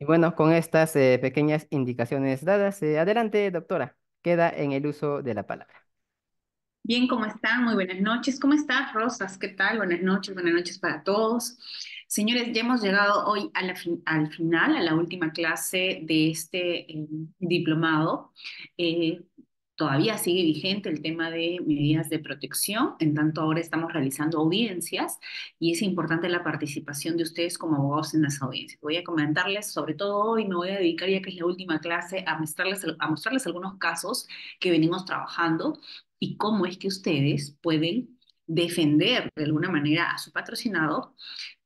Y bueno, con estas pequeñas indicaciones dadas, adelante, doctora. Queda en el uso de la palabra. Bien, ¿cómo están? Muy buenas noches. ¿Cómo estás, Rosas? ¿Qué tal? Buenas noches para todos. Señores, ya hemos llegado hoy a al final, a la última clase de este diplomado. Eh, Todavía sigue vigente el tema de medidas de protección, en tanto ahora estamos realizando audiencias y es importante la participación de ustedes como abogados en las audiencias. Voy a comentarles, sobre todo hoy me voy a dedicar, ya que es la última clase, a mostrarles algunos casos que venimos trabajando y cómo es que ustedes pueden defender de alguna manera a su patrocinado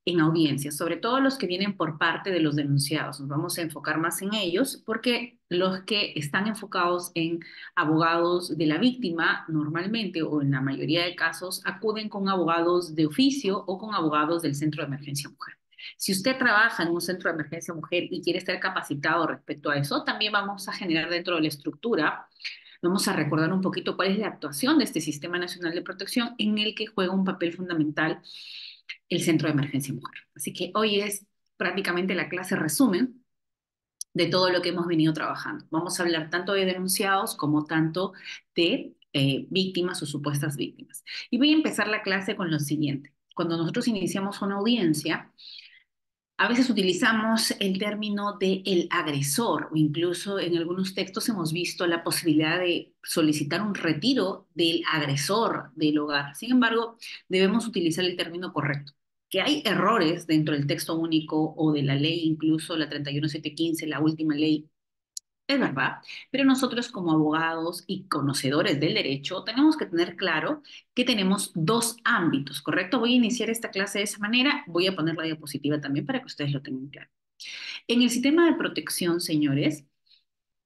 en audiencias, sobre todo los que vienen por parte de los denunciados. Nos vamos a enfocar más en ellos porque los que están enfocados en abogados de la víctima normalmente o en la mayoría de casos acuden con abogados de oficio o con abogados del Centro de Emergencia Mujer. Si usted trabaja en un centro de emergencia mujer y quiere estar capacitado respecto a eso, también vamos a generar dentro de la estructura. Vamos a recordar un poquito cuál es la actuación de este Sistema Nacional de Protección en el que juega un papel fundamental el Centro de Emergencia Mujer. Así que hoy es prácticamente la clase resumen de todo lo que hemos venido trabajando. Vamos a hablar tanto de denunciados como tanto de víctimas o supuestas víctimas. Y voy a empezar la clase con lo siguiente. Cuando nosotros iniciamos una audiencia, a veces utilizamos el término de el agresor o incluso en algunos textos hemos visto la posibilidad de solicitar un retiro del agresor del hogar. Sin embargo, debemos utilizar el término correcto. Que hay errores dentro del texto único o de la ley, incluso la 31715, la última ley, es verdad, pero nosotros como abogados y conocedores del derecho tenemos que tener claro que tenemos dos ámbitos, ¿correcto? Voy a iniciar esta clase de esa manera, voy a poner la diapositiva también para que ustedes lo tengan claro. En el sistema de protección, señores,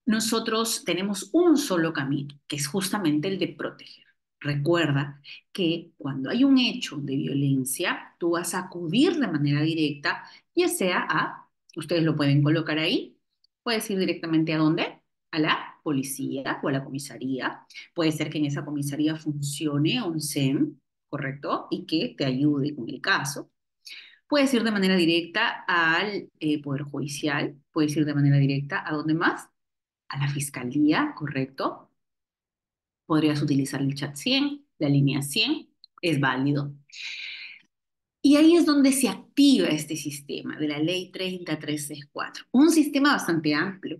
nosotros tenemos un solo camino, que es justamente el de proteger. Recuerda que cuando hay un hecho de violencia, tú vas a acudir de manera directa, ya sea ustedes lo pueden colocar ahí, puedes ir directamente a dónde, a la policía o a la comisaría. Puede ser que en esa comisaría funcione un SEM, ¿correcto? Y que te ayude con el caso. Puedes ir de manera directa al Poder Judicial, puedes ir de manera directa a dónde más, a la fiscalía, ¿correcto? Podrías utilizar el chat 100, la línea 100, es válido. Y ahí es donde se activa este sistema de la ley 30364. Un sistema bastante amplio,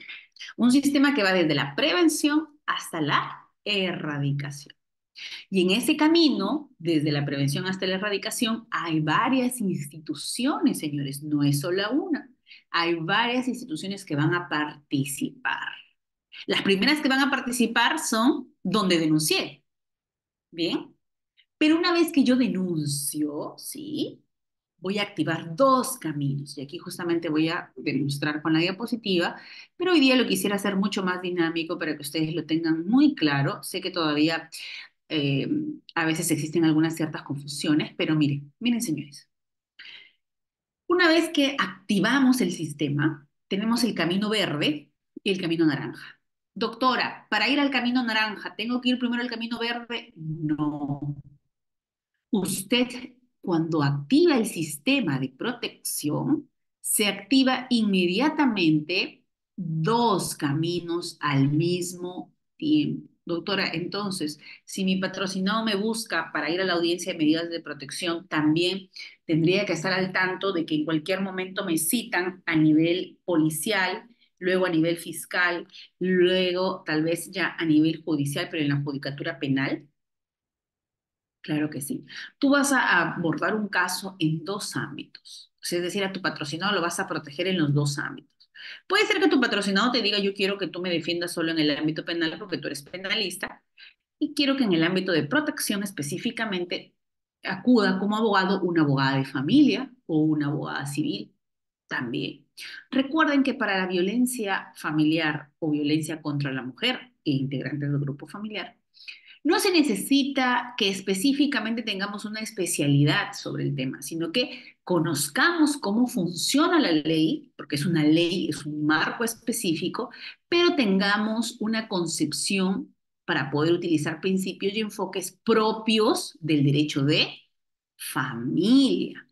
un sistema que va desde la prevención hasta la erradicación. Y en ese camino, desde la prevención hasta la erradicación, hay varias instituciones, señores, no es solo una. Hay varias instituciones que van a participar. Las primeras que van a participar son donde denuncié, ¿bien? Pero una vez que yo denuncio, ¿sí? Voy a activar dos caminos. Y aquí justamente voy a demostrar con la diapositiva, pero hoy día lo quisiera hacer mucho más dinámico para que ustedes lo tengan muy claro. Sé que todavía eh, a veces existen algunas ciertas confusiones, pero miren, señores. Una vez que activamos el sistema, tenemos el camino verde y el camino naranja. Doctora, para ir al camino naranja, ¿tengo que ir primero al camino verde? No. Usted, cuando activa el sistema de protección, se activa inmediatamente dos caminos al mismo tiempo. Doctora, entonces, si mi patrocinado me busca para ir a la audiencia de medidas de protección, también tendría que estar al tanto de que en cualquier momento me citan a nivel policial, luego a nivel fiscal, luego tal vez ya a nivel judicial, pero en la judicatura penal. Claro que sí. Tú vas a abordar un caso en dos ámbitos. Es decir, a tu patrocinado lo vas a proteger en los dos ámbitos. Puede ser que tu patrocinado te diga, yo quiero que tú me defiendas solo en el ámbito penal porque tú eres penalista y quiero que en el ámbito de protección específicamente acuda como abogado una abogada de familia o una abogada civil también. Recuerden que para la violencia familiar o violencia contra la mujer e integrantes del grupo familiar, no se necesita que específicamente tengamos una especialidad sobre el tema, sino que conozcamos cómo funciona la ley, porque es una ley, es un marco específico, pero tengamos una concepción para poder utilizar principios y enfoques propios del derecho de familia.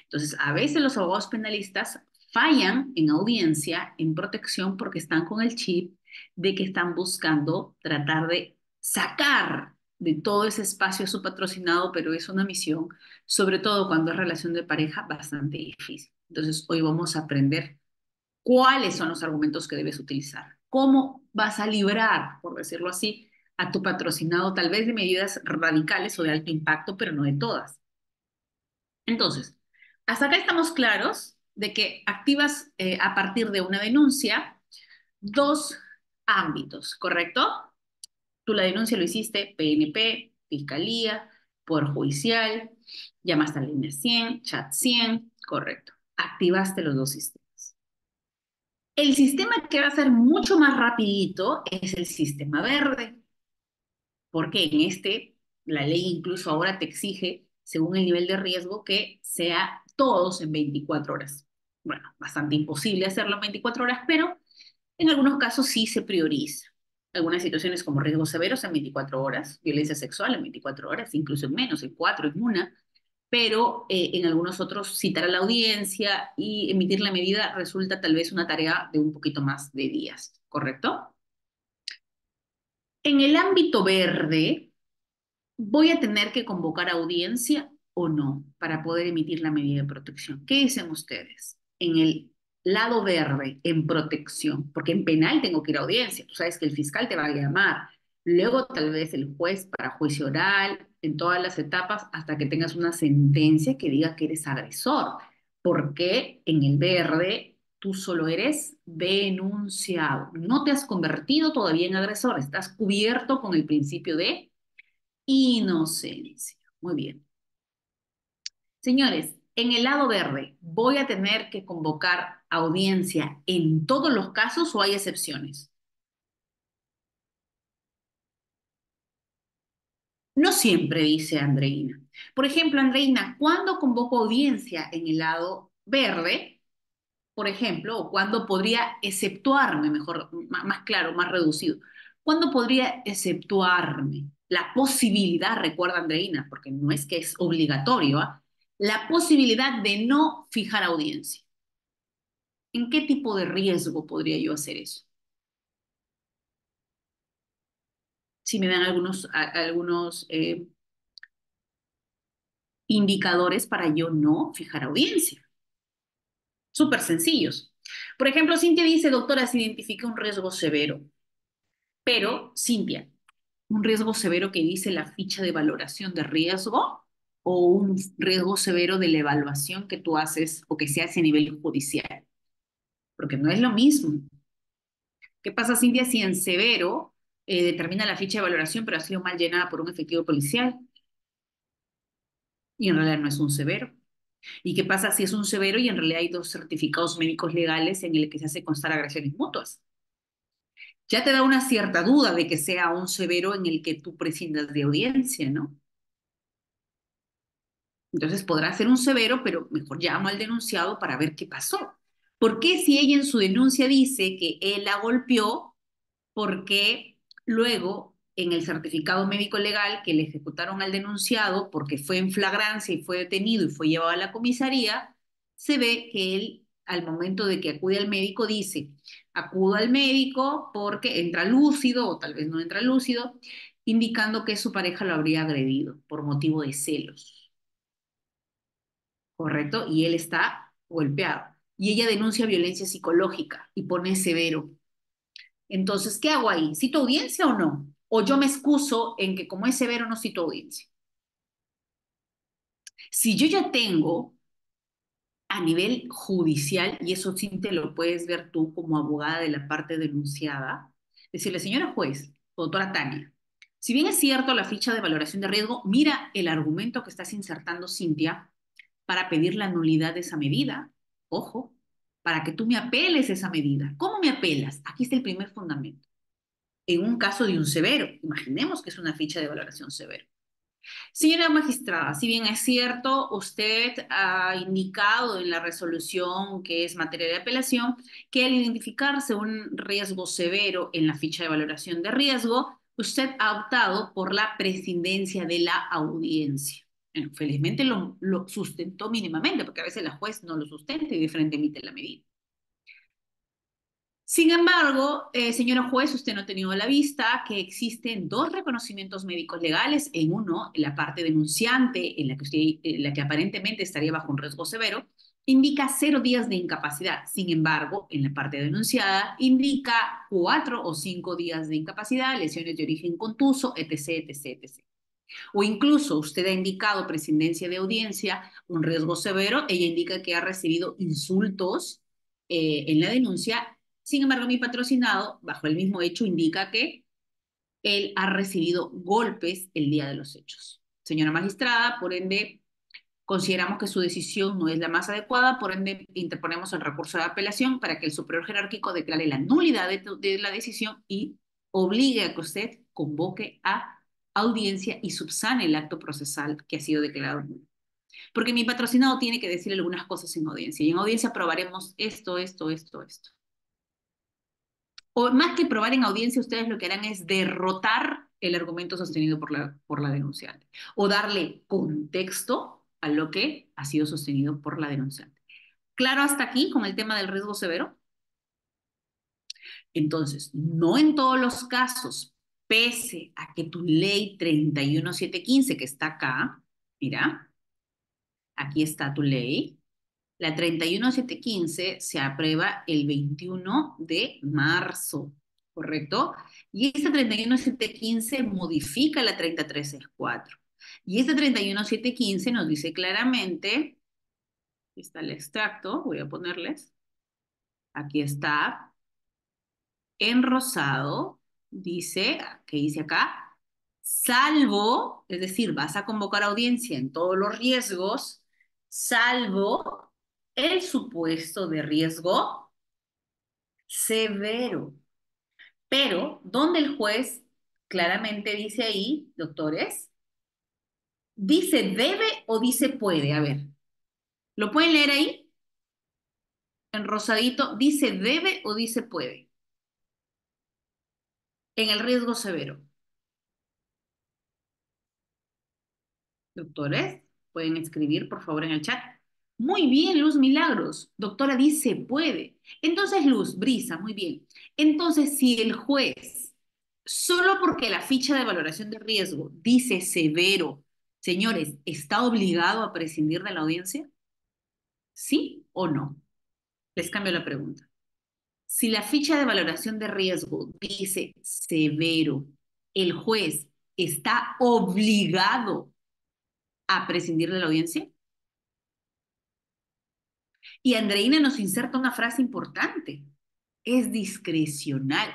Entonces, a veces los abogados penalistas fallan en audiencia, en protección, porque están con el chip de que están buscando tratar de sacar de todo ese espacio a su patrocinado, pero es una misión, sobre todo cuando es relación de pareja, bastante difícil. Entonces, hoy vamos a aprender cuáles son los argumentos que debes utilizar, cómo vas a librar, por decirlo así, a tu patrocinado, tal vez de medidas radicales o de alto impacto, pero no de todas. Entonces, hasta acá estamos claros de que activas a partir de una denuncia dos ámbitos, ¿correcto? Tú la denuncia lo hiciste PNP, Fiscalía, Poder Judicial, llamaste a la línea 100, chat 100, correcto. Activaste los dos sistemas. El sistema que va a ser mucho más rapidito es el sistema verde, porque en este, la ley incluso ahora te exige, según el nivel de riesgo, que sea todos en 24 horas. Bueno, bastante imposible hacerlo en 24 horas, pero en algunos casos sí se prioriza. Algunas situaciones como riesgos severos en 24 horas, violencia sexual en 24 horas, incluso en menos, en 4, en una, pero en algunos otros citar a la audiencia y emitir la medida resulta tal vez una tarea de un poquito más de días, ¿correcto? En el ámbito verde, ¿voy a tener que convocar audiencia o no para poder emitir la medida de protección? ¿Qué dicen ustedes? En el lado verde, en protección, porque en penal tengo que ir a audiencia, tú sabes que el fiscal te va a llamar, luego tal vez el juez para juicio oral, en todas las etapas, hasta que tengas una sentencia que diga que eres agresor, porque en el verde tú solo eres denunciado, no te has convertido todavía en agresor, estás cubierto con el principio de inocencia. Muy bien. Señores, en el lado verde, ¿voy a tener que convocar audiencia en todos los casos o hay excepciones? No siempre, dice Andreina. Por ejemplo, Andreina, ¿cuándo convoco audiencia en el lado verde? Por ejemplo, o cuándo podría exceptuarme, mejor, más claro, más reducido. ¿Cuándo podría exceptuarme? La posibilidad, recuerda Andreina, porque no es que es obligatorio, ¿ah? La posibilidad de no fijar audiencia. ¿En qué tipo de riesgo podría yo hacer eso? Si me dan algunos indicadores para yo no fijar audiencia. Súper sencillos. Por ejemplo, Cintia dice, doctora, se identifica un riesgo severo. Pero, Cintia, un riesgo severo que dice la ficha de valoración de riesgo o un riesgo severo de la evaluación que tú haces o que se hace a nivel judicial, porque no es lo mismo. ¿Qué pasa, Cintia, si en severo determina la ficha de valoración, pero ha sido mal llenada por un efectivo policial y en realidad no es un severo? ¿Y qué pasa si es un severo y en realidad hay dos certificados médicos legales en el que se hace constar agresiones mutuas? Ya te da una cierta duda de que sea un severo en el que tú prescindas de audiencia, ¿no? Entonces podrá ser un severo, pero mejor llamo al denunciado para ver qué pasó. ¿Por qué si ella en su denuncia dice que él la golpeó, por qué luego en el certificado médico legal que le ejecutaron al denunciado, porque fue en flagrancia y fue detenido y fue llevado a la comisaría, se ve que él al momento de que acude al médico dice, acudo al médico porque entra lúcido o tal vez no entra lúcido, indicando que su pareja lo habría agredido por motivo de celos? ¿Correcto? Y él está golpeado. Y ella denuncia violencia psicológica y pone severo. Entonces, ¿qué hago ahí? ¿Cito audiencia o no? O yo me excuso en que como es severo no cito audiencia. Si yo ya tengo a nivel judicial, y eso sí te lo puedes ver tú como abogada de la parte denunciada, decirle, señora juez, doctora Tania, si bien es cierto la ficha de valoración de riesgo, mira el argumento que estás insertando, Cintia, para pedir la nulidad de esa medida. Ojo, para que tú me apeles esa medida. ¿Cómo me apelas? Aquí está el primer fundamento. En un caso de un severo, imaginemos que es una ficha de valoración severo. Señora magistrada, si bien es cierto, usted ha indicado en la resolución que es materia de apelación que al identificarse un riesgo severo en la ficha de valoración de riesgo, usted ha optado por la prescindencia de la audiencia. Bueno, felizmente lo sustentó mínimamente, porque a veces la juez no lo sustenta y diferente emite la medida. Sin embargo, señora juez, usted no ha tenido a la vista que existen dos reconocimientos médicos legales. En uno, en la parte denunciante, en la que aparentemente estaría bajo un riesgo severo, indica 0 días de incapacidad. Sin embargo, en la parte denunciada, indica 4 o 5 días de incapacidad, lesiones de origen contuso, etc., etc., etc. O incluso usted ha indicado presidencia de audiencia, un riesgo severo, ella indica que ha recibido insultos en la denuncia. Sin embargo, mi patrocinado, bajo el mismo hecho, indica que él ha recibido golpes el día de los hechos. Señora magistrada, por ende, consideramos que su decisión no es la más adecuada, por ende, interponemos el recurso de apelación para que el superior jerárquico declare la nulidad de la decisión y obligue a que usted convoque a audiencia y subsane el acto procesal que ha sido declarado nulo. Porque mi patrocinado tiene que decir algunas cosas en audiencia, y en audiencia probaremos esto, esto, esto, esto. O más que probar en audiencia, ustedes lo que harán es derrotar el argumento sostenido por la denunciante o darle contexto a lo que ha sido sostenido por la denunciante. ¿Claro hasta aquí con el tema del riesgo severo? Entonces, no en todos los casos, pese a que tu ley 31715 que está acá, mira, aquí está tu ley, la 31715 se aprueba el 21 de marzo, ¿correcto? Y esta 31715 modifica la 30364. Y esta 31715 nos dice claramente, aquí está el extracto, voy a ponerles, aquí está, en rosado, dice, ¿qué dice acá? Salvo, es decir, vas a convocar audiencia en todos los riesgos, salvo el supuesto de riesgo severo. Pero, donde el juez claramente dice ahí, doctores, dice debe o dice puede. A ver, ¿lo pueden leer ahí? En rosadito, dice debe o dice puede. En el riesgo severo. Doctores, pueden escribir por favor en el chat. Muy bien, Luz Milagros. Doctora dice puede. Entonces, Luz, Brisa, muy bien. Entonces, si el juez, solo porque la ficha de valoración de riesgo dice severo, señores, ¿está obligado a prescindir de la audiencia? ¿Sí o no? Les cambio la pregunta. Si la ficha de valoración de riesgo dice severo, ¿el juez está obligado a prescindir de la audiencia? Y Andreina nos inserta una frase importante. Es discrecional.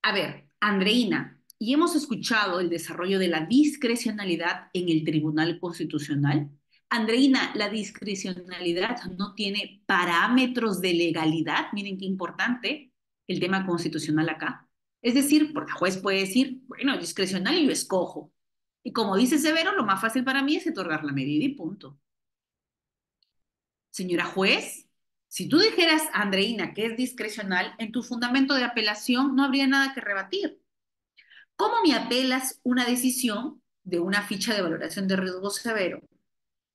A ver, Andreina, y hemos escuchado el desarrollo de la discrecionalidad en el Tribunal Constitucional. Andreina, la discrecionalidad no tiene parámetros de legalidad. Miren qué importante el tema constitucional acá. Es decir, porque el juez puede decir, bueno, es discrecional y yo escojo. Y como dice Severo, lo más fácil para mí es otorgar la medida y punto. Señora juez, si tú dijeras, Andreina, que es discrecional, en tu fundamento de apelación no habría nada que rebatir. ¿Cómo me apelas una decisión de una ficha de valoración de riesgo severo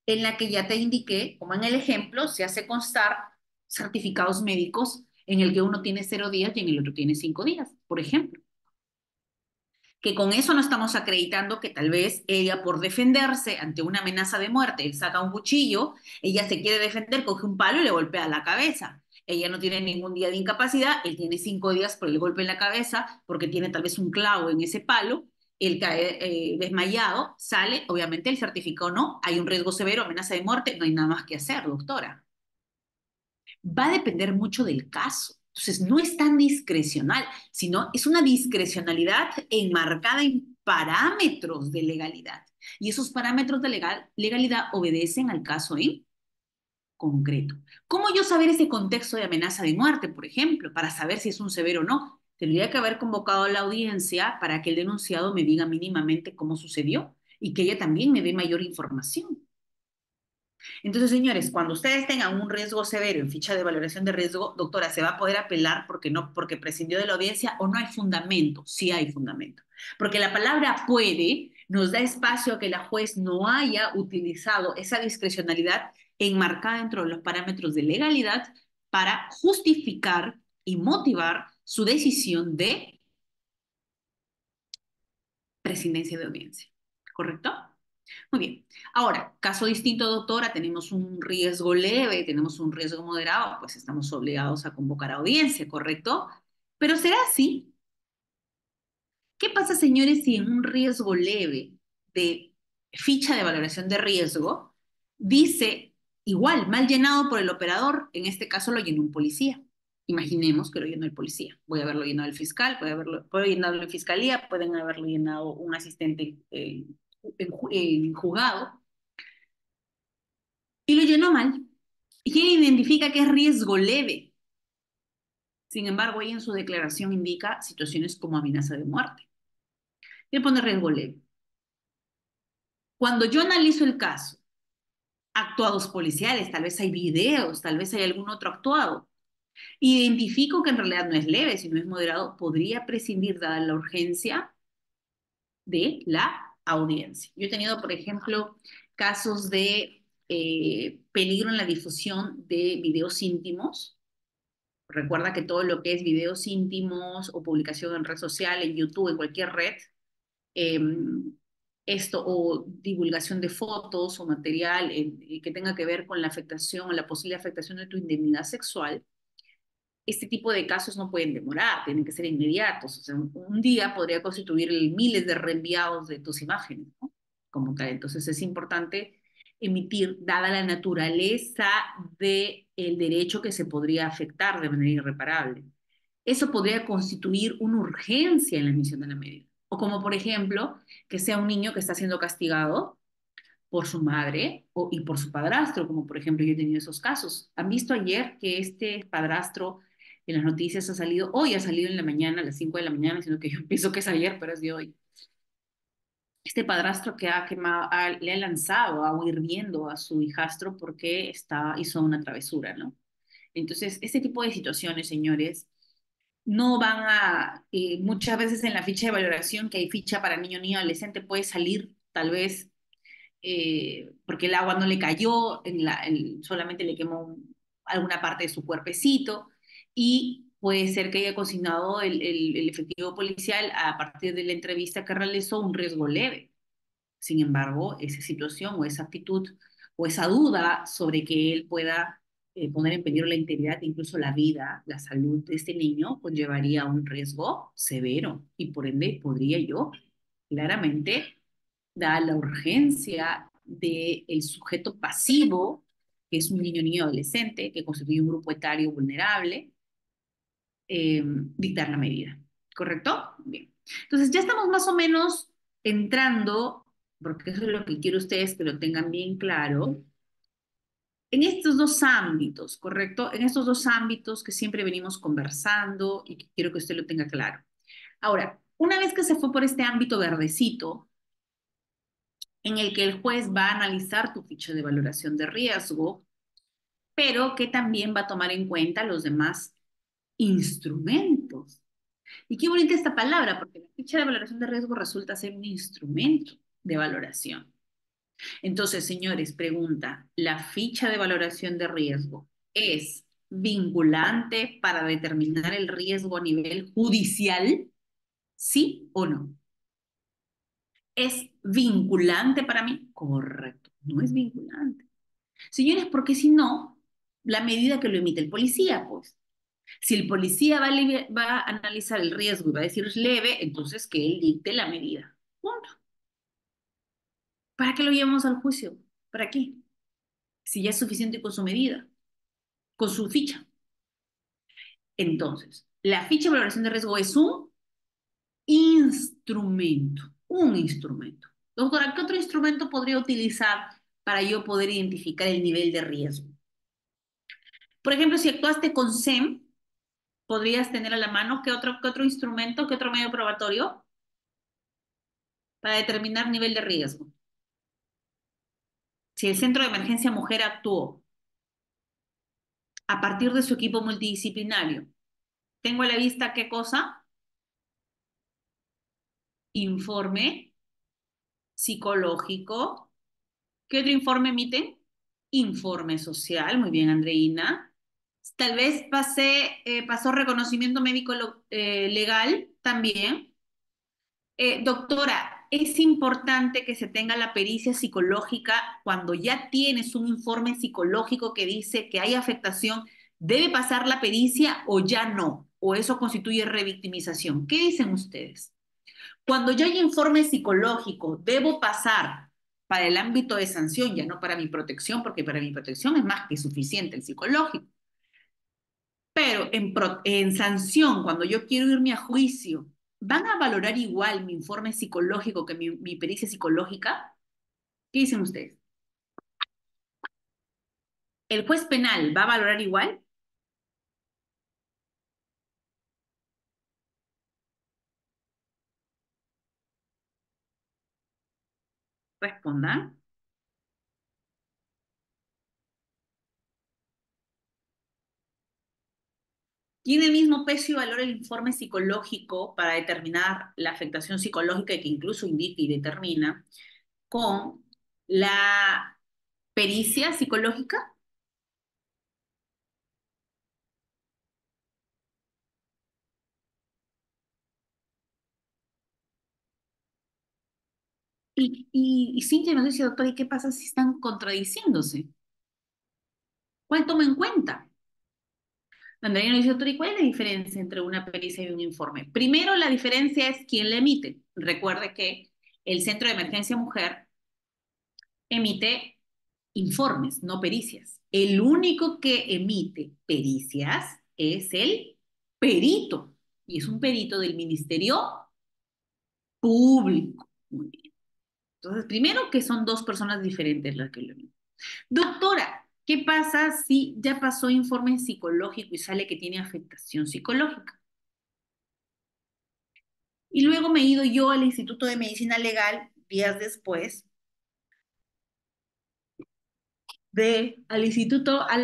en la que ya te indiqué, como en el ejemplo, se hace constar certificados médicos en el que uno tiene 0 días y en el otro tiene 5 días, por ejemplo? Que con eso no estamos acreditando que tal vez ella por defenderse ante una amenaza de muerte, él saca un cuchillo, ella se quiere defender, coge un palo y le golpea la cabeza. Ella no tiene ningún día de incapacidad, él tiene 5 días por el golpe en la cabeza, porque tiene tal vez un clavo en ese palo, él cae desmayado, sale, obviamente el certificado no, hay un riesgo severo, amenaza de muerte, no hay nada más que hacer, doctora. Va a depender mucho del caso. Entonces, no es tan discrecional, sino es una discrecionalidad enmarcada en parámetros de legalidad. Y esos parámetros de legalidad obedecen al caso en concreto. ¿Cómo yo saber ese contexto de amenaza de muerte, por ejemplo, para saber si es un severo o no? Tendría que haber convocado a la audiencia para que el denunciado me diga mínimamente cómo sucedió y que ella también me dé mayor información. Entonces, señores, cuando ustedes tengan un riesgo severo en ficha de valoración de riesgo, doctora, ¿se va a poder apelar porque no, porque prescindió de la audiencia o no hay fundamento? Sí hay fundamento. Porque la palabra puede nos da espacio a que la juez no haya utilizado esa discrecionalidad enmarcada dentro de los parámetros de legalidad para justificar y motivar su decisión de prescindencia de audiencia. ¿Correcto? Muy bien. Ahora, caso distinto, doctora, tenemos un riesgo leve, tenemos un riesgo moderado, pues estamos obligados a convocar a audiencia, ¿correcto? Pero será así. ¿Qué pasa, señores, si en un riesgo leve de ficha de valoración de riesgo dice igual, mal llenado por el operador, en este caso lo llenó un policía? Imaginemos que lo llenó el policía. Voy a haberlo llenado el fiscal, puede llenarlo en fiscalía, pueden haberlo llenado un asistente en juzgado, y lo llenó mal. ¿Y quién identifica que es riesgo leve? Sin embargo, ahí en su declaración indica situaciones como amenaza de muerte. ¿Qué pone riesgo leve? Cuando yo analizo el caso, actuados policiales, tal vez hay videos, tal vez hay algún otro actuado, identifico que en realidad no es leve, sino es moderado, podría prescindir, dada la urgencia, de la audiencia. Yo he tenido, por ejemplo, casos de peligro en la difusión de videos íntimos. Recuerda que todo lo que es videos íntimos o publicación en red social, en YouTube, en cualquier red, eh, esto o divulgación de fotos o material que tenga que ver con la afectación o la posible afectación de tu indemnidad sexual, este tipo de casos no pueden demorar, tienen que ser inmediatos. O sea, un día podría constituir miles de reenviados de tus imágenes, ¿no? Como tal. Entonces es importante emitir, dada la naturaleza del derecho que se podría afectar de manera irreparable. Eso podría constituir una urgencia en la emisión de la medida. O como, por ejemplo, que sea un niño que está siendo castigado por su madre y por su padrastro, como por ejemplo yo he tenido esos casos. ¿Han visto ayer que este padrastro en las noticias ha salido, hoy ha salido en la mañana, a las 5 de la mañana, sino que yo pienso que es ayer, pero es de hoy? Este padrastro que ha quemado, le ha lanzado agua hirviendo a su hijastro porque hizo una travesura, ¿no? Entonces, este tipo de situaciones, señores, no van muchas veces en la ficha de valoración, que hay ficha para niño, niño, adolescente, puede salir tal vez porque el agua no le cayó, solamente le quemó alguna parte de su cuerpecito, y puede ser que haya cocinado el efectivo policial a partir de la entrevista que realizó un riesgo leve. Sin embargo, esa situación o esa actitud o esa duda sobre que él pueda poner en peligro la integridad, incluso la vida, la salud de este niño, conllevaría un riesgo severo y por ende podría yo claramente, dada la urgencia del sujeto pasivo, que es un niño, niño adolescente, que constituye un grupo etario vulnerable, dictar la medida. ¿Correcto? Bien. Entonces ya estamos más o menos entrando, porque eso es lo que quiero ustedes que lo tengan bien claro, en estos dos ámbitos, ¿correcto? En estos dos ámbitos que siempre venimos conversando y que quiero que usted lo tenga claro. Ahora, una vez que se fue por este ámbito verdecito, en el que el juez va a analizar tu ficha de valoración de riesgo, pero que también va a tomar en cuenta los demás instrumentos. Y qué bonita esta palabra, porque la ficha de valoración de riesgo resulta ser un instrumento de valoración. Entonces, señores, pregunta, ¿la ficha de valoración de riesgo es vinculante para determinar el riesgo a nivel judicial? ¿Sí o no? ¿Es vinculante para mí? Correcto, no es vinculante. Señores, porque si no, la medida que lo emite el policía, pues. Si el policía va a analizar el riesgo y va a decir es leve, entonces que él dicte la medida. Punto. ¿Para qué lo llevamos al juicio? ¿Para qué? Si ya es suficiente con su medida, con su ficha. Entonces, la ficha de valoración de riesgo es un instrumento, un instrumento. Doctora, ¿qué otro instrumento podría utilizar para yo poder identificar el nivel de riesgo? Por ejemplo, si actuaste con SEM, podrías tener a la mano qué otro instrumento, qué otro medio probatorio para determinar nivel de riesgo. Si el Centro de Emergencia Mujer actuó a partir de su equipo multidisciplinario, tengo a la vista qué cosa, informe psicológico. ¿Qué otro informe emiten? Informe social, muy bien, Andreina. Tal vez pasó reconocimiento médico legal también. Doctora, es importante que se tenga la pericia psicológica cuando ya tienes un informe psicológico que dice que hay afectación, ¿debe pasar la pericia o ya no? ¿O eso constituye revictimización? ¿Qué dicen ustedes? Cuando yo hay informe psicológico, ¿debo pasar para el ámbito de sanción, ya no para mi protección, porque para mi protección es más que suficiente el psicológico? Pero en sanción, cuando yo quiero irme a juicio, ¿van a valorar igual mi informe psicológico que mi pericia psicológica? ¿Qué dicen ustedes? ¿El juez penal va a valorar igual? Respondan. ¿Tiene el mismo peso y valor el informe psicológico para determinar la afectación psicológica que incluso indica y determina con la pericia psicológica? Y Cintia nos dice, doctor, ¿y qué pasa si están contradiciéndose? ¿Cuál toma en cuenta? Andrea nos dice, doctor, ¿y cuál es la diferencia entre una pericia y un informe? Primero, la diferencia es quién la emite. Recuerde que el Centro de Emergencia Mujer emite informes, no pericias. El único que emite pericias es el perito, y es un perito del Ministerio Público. Muy bien. Entonces, primero que son dos personas diferentes las que lo emiten. Doctora, ¿qué pasa si ya pasó informe psicológico y sale que tiene afectación psicológica? Y luego me he ido yo al Instituto de Medicina Legal días después al instituto, a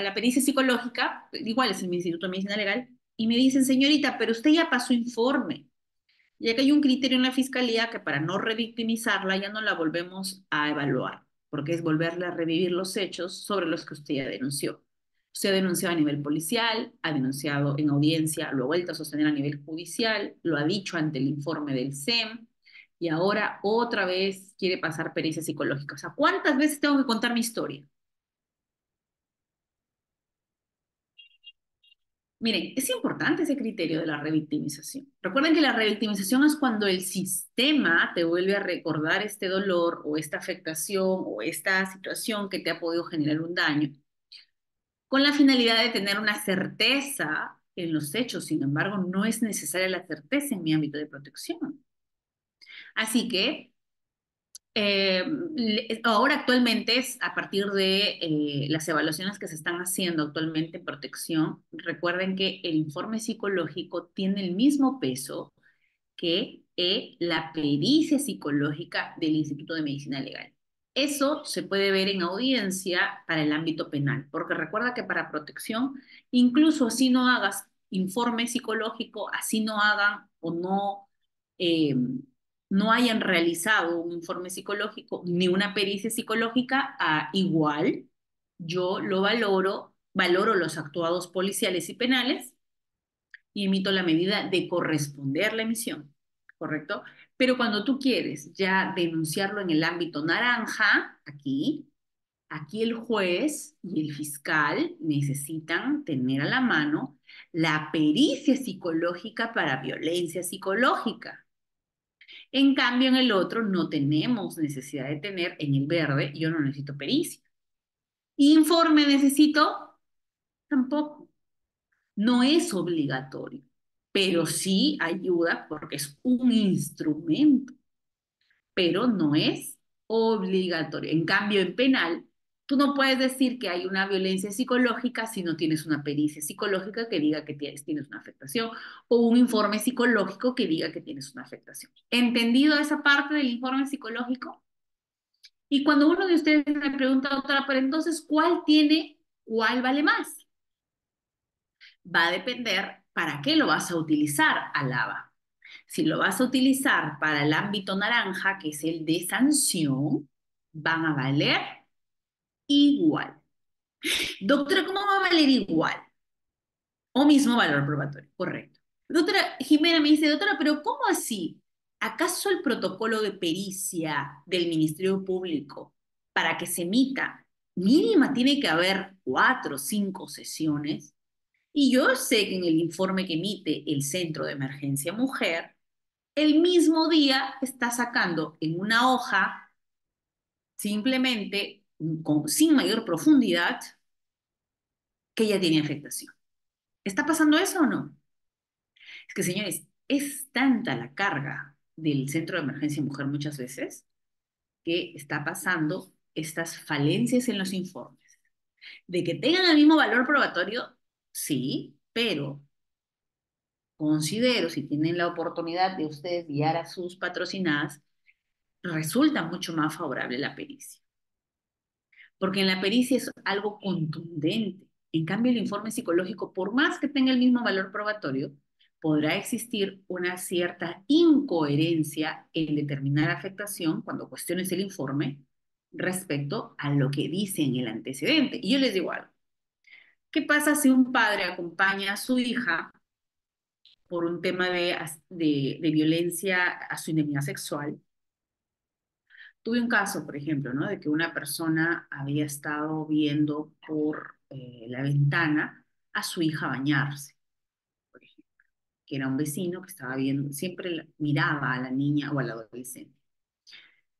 la pericia psicológica, igual es el Instituto de Medicina Legal, y me dicen, señorita, pero usted ya pasó informe. Ya que hay un criterio en la fiscalía que para no revictimizarla ya no la volvemos a evaluar, porque es volverle a revivir los hechos sobre los que usted ya denunció. Usted ha denunciado a nivel policial, ha denunciado en audiencia, lo ha vuelto a sostener a nivel judicial, lo ha dicho ante el informe del SEM y ahora otra vez quiere pasar pericia psicológica. O sea, ¿cuántas veces tengo que contar mi historia? Miren, es importante ese criterio de la revictimización. Recuerden que la revictimización es cuando el sistema te vuelve a recordar este dolor o esta afectación o esta situación que te ha podido generar un daño, con la finalidad de tener una certeza en los hechos. Sin embargo, no es necesaria la certeza en mi ámbito de protección. Así que ahora actualmente es a partir de las evaluaciones que se están haciendo actualmente en protección. Recuerden que el informe psicológico tiene el mismo peso que la pericia psicológica del Instituto de Medicina Legal. Eso se puede ver en audiencia para el ámbito penal, porque recuerda que para protección, incluso así no hagas informe psicológico, así no hagan o no hayan realizado un informe psicológico ni una pericia psicológica, igual yo lo valoro los actuados policiales y penales y emito la medida de corresponder la emisión, ¿correcto? Pero cuando tú quieres ya denunciarlo en el ámbito naranja, aquí el juez y el fiscal necesitan tener a la mano la pericia psicológica para violencia psicológica. En cambio, en el otro no tenemos necesidad de tener, en el verde, yo no necesito pericia. Informe necesito, tampoco. No es obligatorio, pero sí ayuda porque es un instrumento, pero no es obligatorio. En cambio, en penal, tú no puedes decir que hay una violencia psicológica si no tienes una pericia psicológica que diga que tienes una afectación o un informe psicológico que diga que tienes una afectación. ¿Entendido esa parte del informe psicológico? Y cuando uno de ustedes me pregunta, doctora, pero entonces, cuál vale más? Va a depender para qué lo vas a utilizar, Alaba. Si lo vas a utilizar para el ámbito naranja, que es el de sanción, van a valer igual. Doctora, ¿cómo va a valer igual? O mismo valor probatorio, correcto. Doctora Jimena me dice, doctora, pero ¿cómo así? ¿Acaso el protocolo de pericia del Ministerio Público para que se emita mínima tiene que haber 4 o 5 sesiones? Y yo sé que en el informe que emite el Centro de Emergencia Mujer, el mismo día está sacando en una hoja, simplemente, sin mayor profundidad, que ella tiene afectación. ¿Está pasando eso o no? Es que, señores, es tanta la carga del Centro de Emergencia Mujer muchas veces que está pasando estas falencias en los informes. De que tengan el mismo valor probatorio, sí, pero considero, si tienen la oportunidad de ustedes guiar a sus patrocinadas, resulta mucho más favorable la pericia. Porque en la pericia es algo contundente. En cambio, el informe psicológico, por más que tenga el mismo valor probatorio, podrá existir una cierta incoherencia en determinar afectación cuando cuestiones el informe respecto a lo que dice en el antecedente. Y yo les digo algo. ¿Qué pasa si un padre acompaña a su hija por un tema de violencia a su indemnidad sexual? Tuve un caso, por ejemplo, ¿no? De que una persona había estado viendo por la ventana a su hija bañarse, por ejemplo, que era un vecino que estaba viendo, siempre miraba a la niña o al adolescente.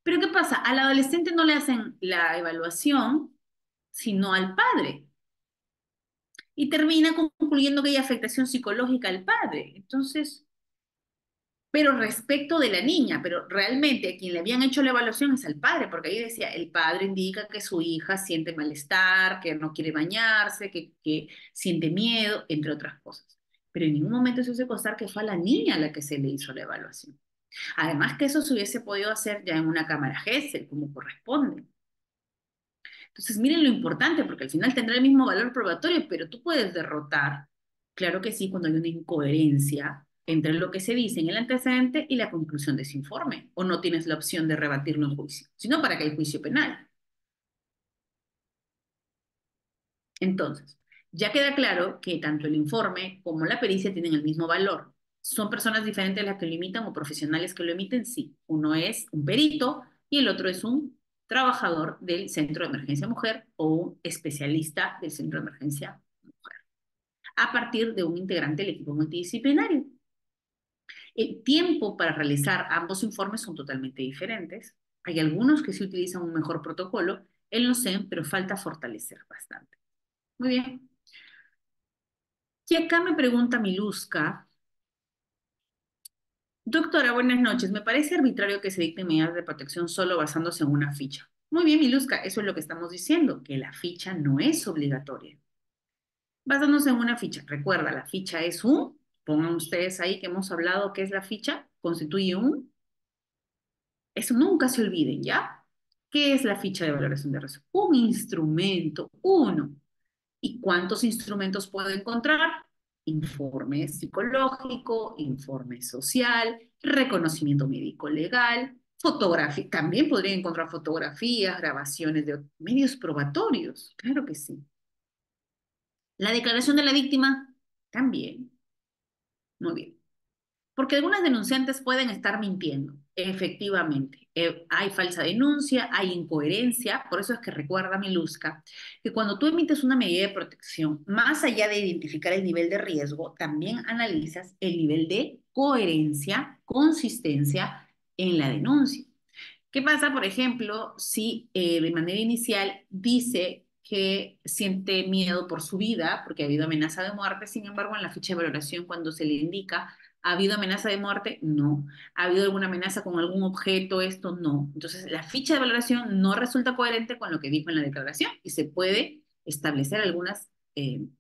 Pero ¿qué pasa? Al adolescente no le hacen la evaluación, sino al padre. Y termina concluyendo que hay afectación psicológica al padre. Entonces, pero respecto de la niña, pero realmente a quien le habían hecho la evaluación es al padre, porque ahí decía, el padre indica que su hija siente malestar, que no quiere bañarse, que siente miedo, entre otras cosas. Pero en ningún momento se hizo constar que fue a la niña a la que se le hizo la evaluación. Además que eso se hubiese podido hacer ya en una cámara GESEL, como corresponde. Entonces, miren lo importante, porque al final tendrá el mismo valor probatorio, pero tú puedes derrotar, claro que sí, cuando hay una incoherencia entre lo que se dice en el antecedente y la conclusión de ese informe, o no tienes la opción de rebatirlo en juicio, sino para que hay juicio penal. Entonces, ya queda claro que tanto el informe como la pericia tienen el mismo valor. ¿Son personas diferentes las que lo imitan o profesionales que lo emiten? Sí. Uno es un perito y el otro es un trabajador del Centro de Emergencia Mujer o un especialista del Centro de Emergencia Mujer, a partir de un integrante del equipo multidisciplinario. El tiempo para realizar ambos informes son totalmente diferentes. Hay algunos que sí utilizan un mejor protocolo, él no sé, pero falta fortalecer bastante. Muy bien. Y acá me pregunta Miluska, doctora, buenas noches. Me parece arbitrario que se dicten medidas de protección solo basándose en una ficha. Muy bien, Miluska, eso es lo que estamos diciendo, que la ficha no es obligatoria. Basándose en una ficha. Recuerda, la ficha es pongan ustedes ahí que hemos hablado qué es la ficha, constituye eso nunca se olviden, ¿ya? ¿Qué es la ficha de valoración de riesgo? Un instrumento, uno. ¿Y cuántos instrumentos puedo encontrar? Informe psicológico, informe social, reconocimiento médico legal, fotografía. También podría encontrar fotografías, grabaciones de medios probatorios. Claro que sí. La declaración de la víctima, también. Muy bien. Porque algunas denunciantes pueden estar mintiendo, efectivamente. Hay falsa denuncia, hay incoherencia, por eso es que recuerda, Miluska, que cuando tú emites una medida de protección, más allá de identificar el nivel de riesgo, también analizas el nivel de coherencia, consistencia en la denuncia. ¿Qué pasa, por ejemplo, si de manera inicial dice que siente miedo por su vida porque ha habido amenaza de muerte? Sin embargo, en la ficha de valoración, cuando se le indica, ¿ha habido amenaza de muerte? No. ¿Ha habido alguna amenaza con algún objeto? Esto no. Entonces, la ficha de valoración no resulta coherente con lo que dijo en la declaración y se puede establecer algunas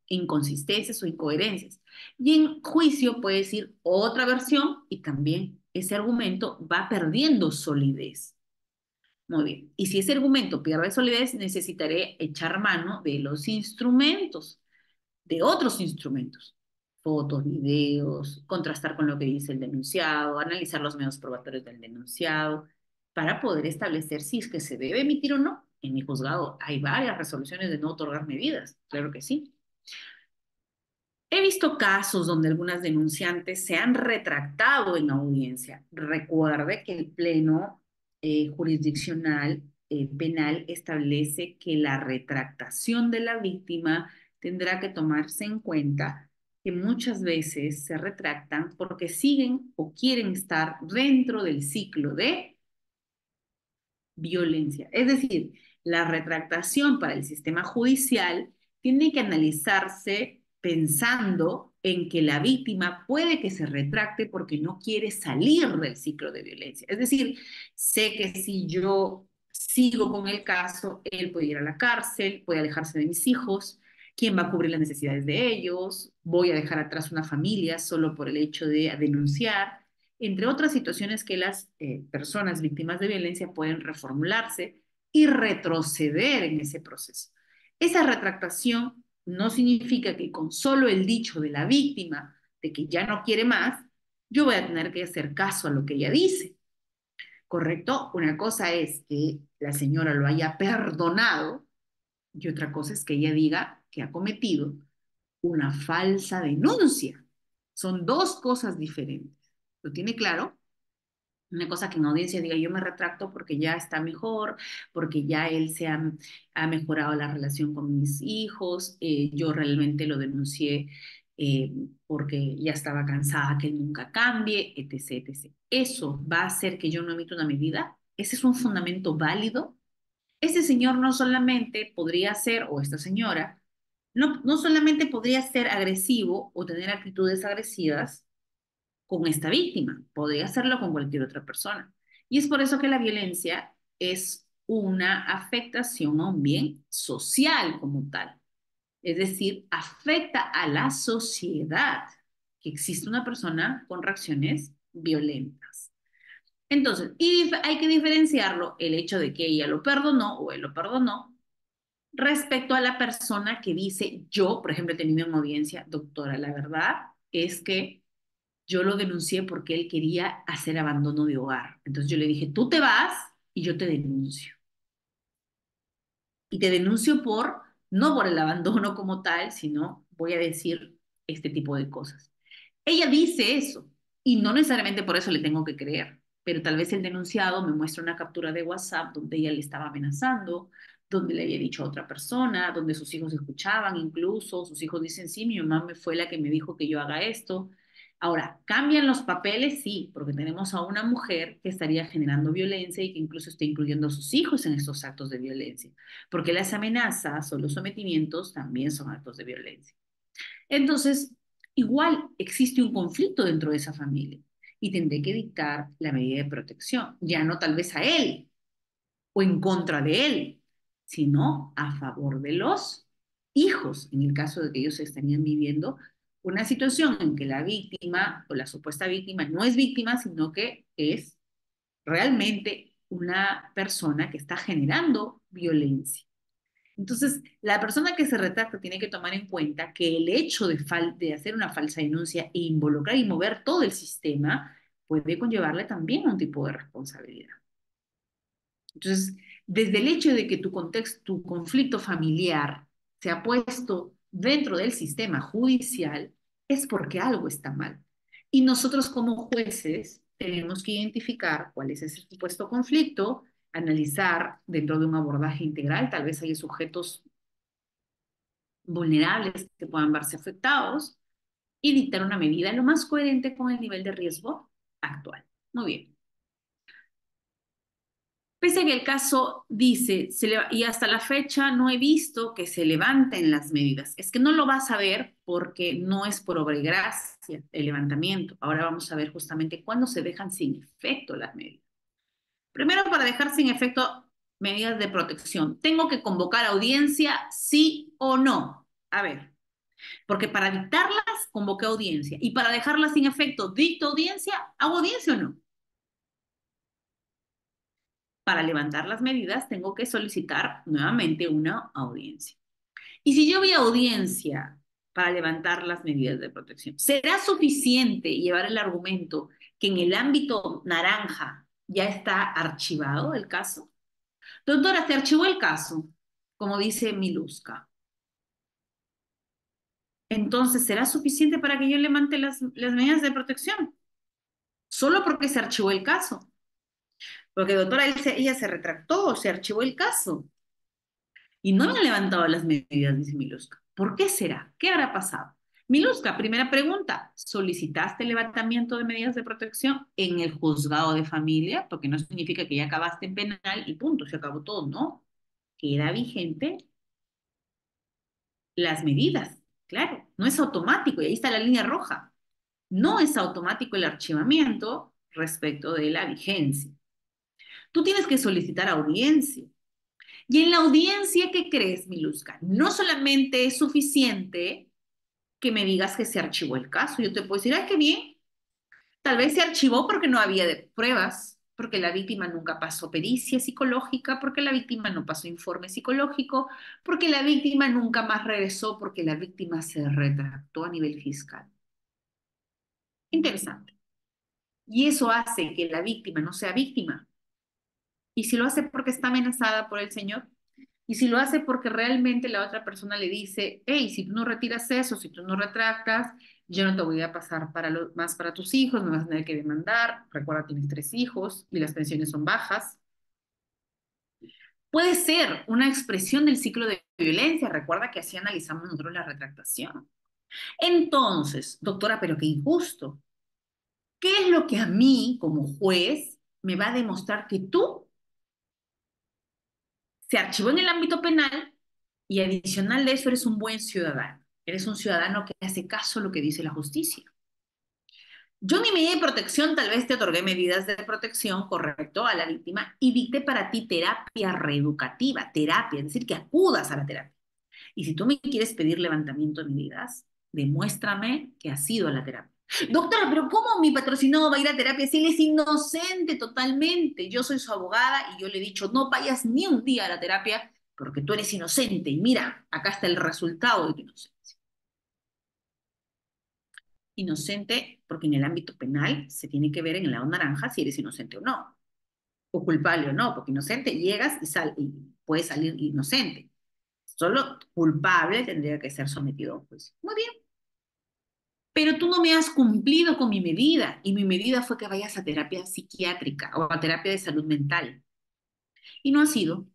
inconsistencias o incoherencias. Y en juicio puede decir otra versión y también ese argumento va perdiendo solidez. Muy bien. Y si ese argumento pierde solidez, necesitaré echar mano de los instrumentos, de otros instrumentos. fotos, videos, contrastar con lo que dice el denunciado, analizar los medios probatorios del denunciado, para poder establecer si es que se debe emitir o no. En mi juzgado hay varias resoluciones de no otorgar medidas, claro que sí. He visto casos donde algunas denunciantes se han retractado en audiencia. Recuerde que el Pleno Jurisdiccional Penal establece que la retractación de la víctima tendrá que tomarse en cuenta que muchas veces se retractan porque siguen o quieren estar dentro del ciclo de violencia. Es decir, la retractación para el sistema judicial tiene que analizarse pensando en que la víctima puede que se retracte porque no quiere salir del ciclo de violencia. Es decir, sé que si yo sigo con el caso, él puede ir a la cárcel, puede alejarse de mis hijos, quién va a cubrir las necesidades de ellos, voy a dejar atrás una familia solo por el hecho de denunciar, entre otras situaciones que las personas víctimas de violencia pueden reformularse y retroceder en ese proceso. Esa retractación no significa que con solo el dicho de la víctima de que ya no quiere más, yo voy a tener que hacer caso a lo que ella dice, ¿correcto? Una cosa es que la señora lo haya perdonado y otra cosa es que ella diga que ha cometido una falsa denuncia. Son dos cosas diferentes. ¿Lo tiene claro? Una cosa que en audiencia diga yo me retracto porque ya está mejor, porque ya él ha mejorado la relación con mis hijos, yo realmente lo denuncié eh, porque ya estaba cansada que él nunca cambie, etc, etc. ¿Eso va a hacer que yo no emita una medida? ¿Ese es un fundamento válido? Ese señor no solamente podría ser, o esta señora, no solamente podría ser agresivo o tener actitudes agresivas, con esta víctima, podría hacerlo con cualquier otra persona. Y es por eso que la violencia es una afectación a un bien social como tal. Es decir, afecta a la sociedad que existe una persona con reacciones violentas. Entonces, y hay que diferenciarlo el hecho de que ella lo perdonó o él lo perdonó respecto a la persona que dice, yo, por ejemplo, he tenido en audiencia, doctora, la verdad es que yo lo denuncié porque él quería hacer abandono de hogar. Entonces yo le dije, tú te vas y yo te denuncio. Y te denuncio no por el abandono como tal, sino voy a decir este tipo de cosas. Ella dice eso y no necesariamente por eso le tengo que creer, pero tal vez el denunciado me muestra una captura de WhatsApp donde ella le estaba amenazando, donde le había dicho a otra persona, donde sus hijos escuchaban incluso, sus hijos dicen, sí, mi mamá me fue la que me dijo que yo haga esto. Ahora, ¿cambian los papeles? Sí, porque tenemos a una mujer que estaría generando violencia y que incluso está incluyendo a sus hijos en estos actos de violencia, porque las amenazas o los sometimientos también son actos de violencia. Entonces, igual existe un conflicto dentro de esa familia y tendré que dictar la medida de protección, ya no tal vez a él o en contra de él, sino a favor de los hijos, en el caso de que ellos estarían viviendo una situación en que la víctima o la supuesta víctima no es víctima, sino que es realmente una persona que está generando violencia. Entonces, la persona que se retracta tiene que tomar en cuenta que el hecho de hacer una falsa denuncia e involucrar y mover todo el sistema puede conllevarle también un tipo de responsabilidad. Entonces, desde el hecho de que tu contexto, tu conflicto familiar se ha puesto dentro del sistema judicial, es porque algo está mal. Y nosotros como jueces tenemos que identificar cuál es ese supuesto conflicto, analizar dentro de un abordaje integral, tal vez hay sujetos vulnerables que puedan verse afectados y dictar una medida lo más coherente con el nivel de riesgo actual. Muy bien. Pese a que el caso dice, y hasta la fecha no he visto que se levanten las medidas. Es que no lo vas a ver porque no es por obra y gracia el levantamiento. Ahora vamos a ver justamente cuándo se dejan sin efecto las medidas. Primero, para dejar sin efecto medidas de protección, ¿tengo que convocar audiencia, sí o no? A ver, porque para dictarlas convoqué audiencia y para dejarlas sin efecto, ¿dicto audiencia? ¿Hago audiencia o no? Para levantar las medidas tengo que solicitar nuevamente una audiencia. Y si yo voy a audiencia para levantar las medidas de protección. ¿Será suficiente llevar el argumento que en el ámbito naranja ya está archivado el caso? Doctora, se archivó el caso, como dice Miluska. Entonces, ¿será suficiente para que yo levante las medidas de protección? Solo porque se archivó el caso. Porque, doctora, ella se retractó, se archivó el caso. Y no le han levantado las medidas, dice Miluska. ¿Por qué será? ¿Qué habrá pasado? Miluska, primera pregunta. ¿Solicitaste el levantamiento de medidas de protección en el juzgado de familia? Porque no significa que ya acabaste en penal y punto, se acabó todo. No. Queda vigente las medidas. Claro, no es automático y ahí está la línea roja. No es automático el archivamiento respecto de la vigencia. Tú tienes que solicitar audiencia. Y en la audiencia, ¿qué crees, Miluska? No solamente es suficiente que me digas que se archivó el caso. Yo te puedo decir, ah, qué bien. Tal vez se archivó porque no había pruebas, porque la víctima nunca pasó pericia psicológica, porque la víctima no pasó informe psicológico, porque la víctima nunca más regresó, porque la víctima se retractó a nivel fiscal. Interesante. Y eso hace que la víctima no sea víctima. Y si lo hace porque está amenazada por el Señor, y si lo hace porque realmente la otra persona le dice, hey, si tú no retiras eso, si tú no retractas, yo no te voy a pasar más para tus hijos, me vas a tener que demandar, recuerda, tienes 3 hijos y las pensiones son bajas. Puede ser una expresión del ciclo de violencia, recuerda que así analizamos nosotros la retractación. Entonces, doctora, pero qué injusto. ¿Qué es lo que a mí, como juez, me va a demostrar que tú se archivó en el ámbito penal y adicional de eso eres un buen ciudadano? Eres un ciudadano que hace caso a lo que dice la justicia. Yo mi medida de protección tal vez te otorgué medidas de protección, correcto, a la víctima y dicté para ti terapia reeducativa, terapia, es decir, que acudas a la terapia. Y si tú me quieres pedir levantamiento de medidas, demuéstrame que has ido a la terapia. Doctora, pero ¿cómo mi patrocinado va a ir a terapia si él es inocente totalmente? Yo soy su abogada y yo le he dicho, no vayas ni un día a la terapia porque tú eres inocente. Y mira, acá está el resultado de tu inocencia. Inocente porque en el ámbito penal se tiene que ver en el lado naranja si eres inocente o no, o culpable o no, porque inocente llegas y puedes salir inocente. Solo culpable tendría que ser sometido a un juicio. Muy bien. Pero tú no me has cumplido con mi medida y mi medida fue que vayas a terapia psiquiátrica o a terapia de salud mental y no ha sido.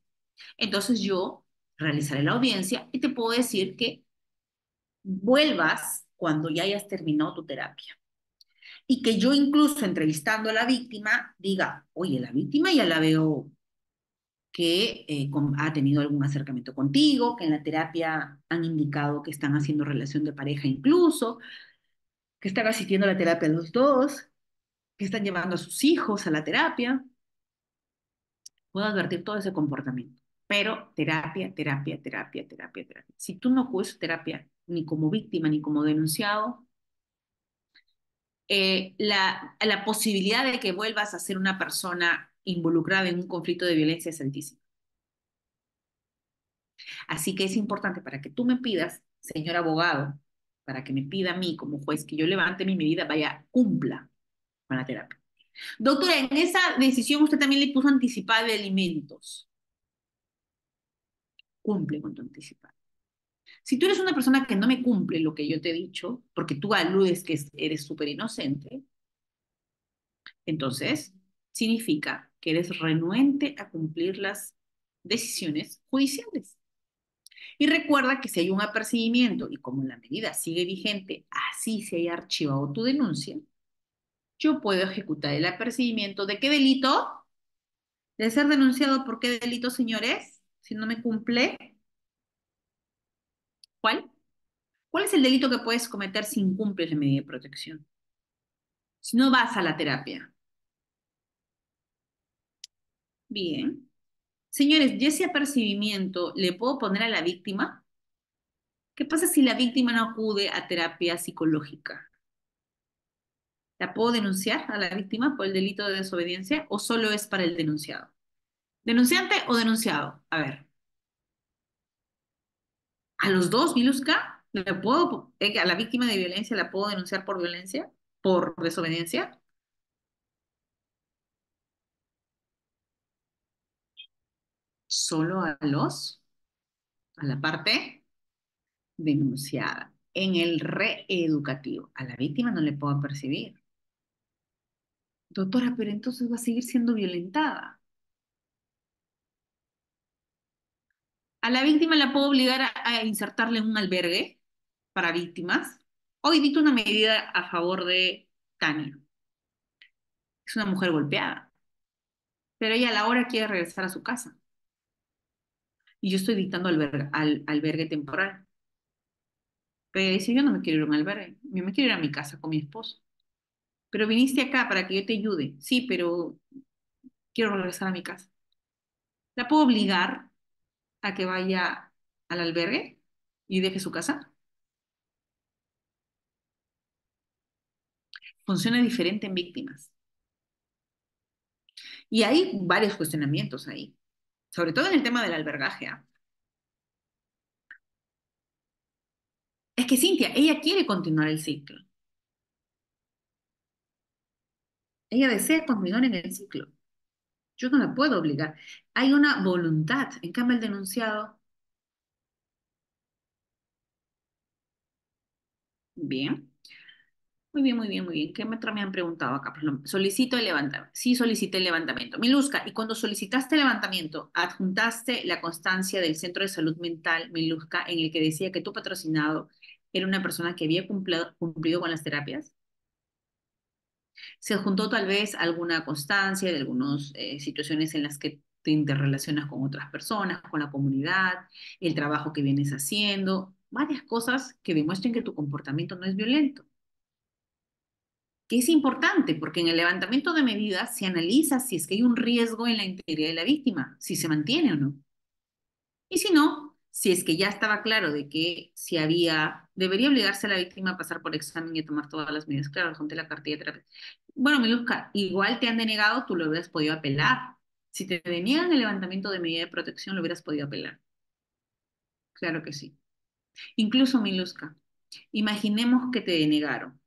Entonces yo realizaré la audiencia y te puedo decir que vuelvas cuando ya hayas terminado tu terapia y que yo incluso entrevistando a la víctima diga, oye, la víctima ya la veo que ha tenido algún acercamiento contigo, que en la terapia han indicado que están haciendo relación de pareja incluso, que están asistiendo a la terapia los dos, que están llevando a sus hijos a la terapia. Puedo advertir todo ese comportamiento. Pero terapia, terapia, terapia, terapia, terapia. Si tú no acudes a terapia, ni como víctima, ni como denunciado, la posibilidad de que vuelvas a ser una persona involucrada en un conflicto de violencia es altísima. Así que es importante para que tú me pidas, señor abogado, para que me pida a mí como juez que yo levante mi medida, vaya, cumpla con la terapia. Doctora, en esa decisión usted también le puso anticipada de alimentos. Cumple con tu anticipada. Si tú eres una persona que no me cumple lo que yo te he dicho, porque tú aludes que eres súper inocente, entonces significa que eres renuente a cumplir las decisiones judiciales. Y recuerda que si hay un apercibimiento y como la medida sigue vigente, así se haya archivado tu denuncia, yo puedo ejecutar el apercibimiento de qué delito, de ser denunciado por qué delito, señores, si no me cumple, ¿cuál? ¿Cuál es el delito que puedes cometer si incumples la medida de protección? Si no vas a la terapia. Bien. Señores, ¿y ese apercibimiento le puedo poner a la víctima? ¿Qué pasa si la víctima no acude a terapia psicológica? ¿La puedo denunciar a la víctima por el delito de desobediencia o solo es para el denunciado? ¿Denunciante o denunciado? A ver, ¿a los dos, Viluska? a la víctima de violencia la puedo denunciar por violencia, por desobediencia? Solo a la parte denunciada. En el reeducativo, a la víctima no le puedo percibir. Doctora, pero entonces va a seguir siendo violentada. A la víctima la puedo obligar a insertarle en un albergue para víctimas. Hoy dicto una medida a favor de Tania. Es una mujer golpeada, pero ella a la hora quiere regresar a su casa. Y yo estoy dictando albergue temporal. Pero ella dice, yo no me quiero ir a un albergue, yo me quiero ir a mi casa con mi esposo. Pero viniste acá para que yo te ayude. Sí, pero quiero regresar a mi casa. ¿La puedo obligar a que vaya al albergue y deje su casa? Funciona diferente en víctimas. Y hay varios cuestionamientos ahí, sobre todo en el tema del albergaje, ¿ah? Es que Cintia, ella quiere continuar el ciclo. Ella desea continuar en el ciclo. Yo no la puedo obligar. Hay una voluntad. En cambio, el denunciado, bien. Muy bien, muy bien, muy bien. ¿Qué me han preguntado acá? Por ejemplo, solicito el levantamiento. Sí, solicité el levantamiento. Miluska, y cuando solicitaste el levantamiento, adjuntaste la constancia del Centro de Salud Mental, Miluska, en el que decía que tu patrocinado era una persona que había cumplido con las terapias. Se adjuntó tal vez alguna constancia de algunas situaciones en las que te interrelacionas con otras personas, con la comunidad, el trabajo que vienes haciendo, varias cosas que demuestren que tu comportamiento no es violento, que es importante porque en el levantamiento de medidas se analiza si es que hay un riesgo en la integridad de la víctima, si se mantiene o no. Y si no, si es que ya estaba claro de que si había, debería obligarse a la víctima a pasar por examen y a tomar todas las medidas, claro, junto la cartilla de terapia. Bueno, Miluska, igual te han denegado, tú lo hubieras podido apelar. Si te deniegan el levantamiento de medida de protección, lo hubieras podido apelar. Claro que sí. Incluso, Miluska, imaginemos que te denegaron,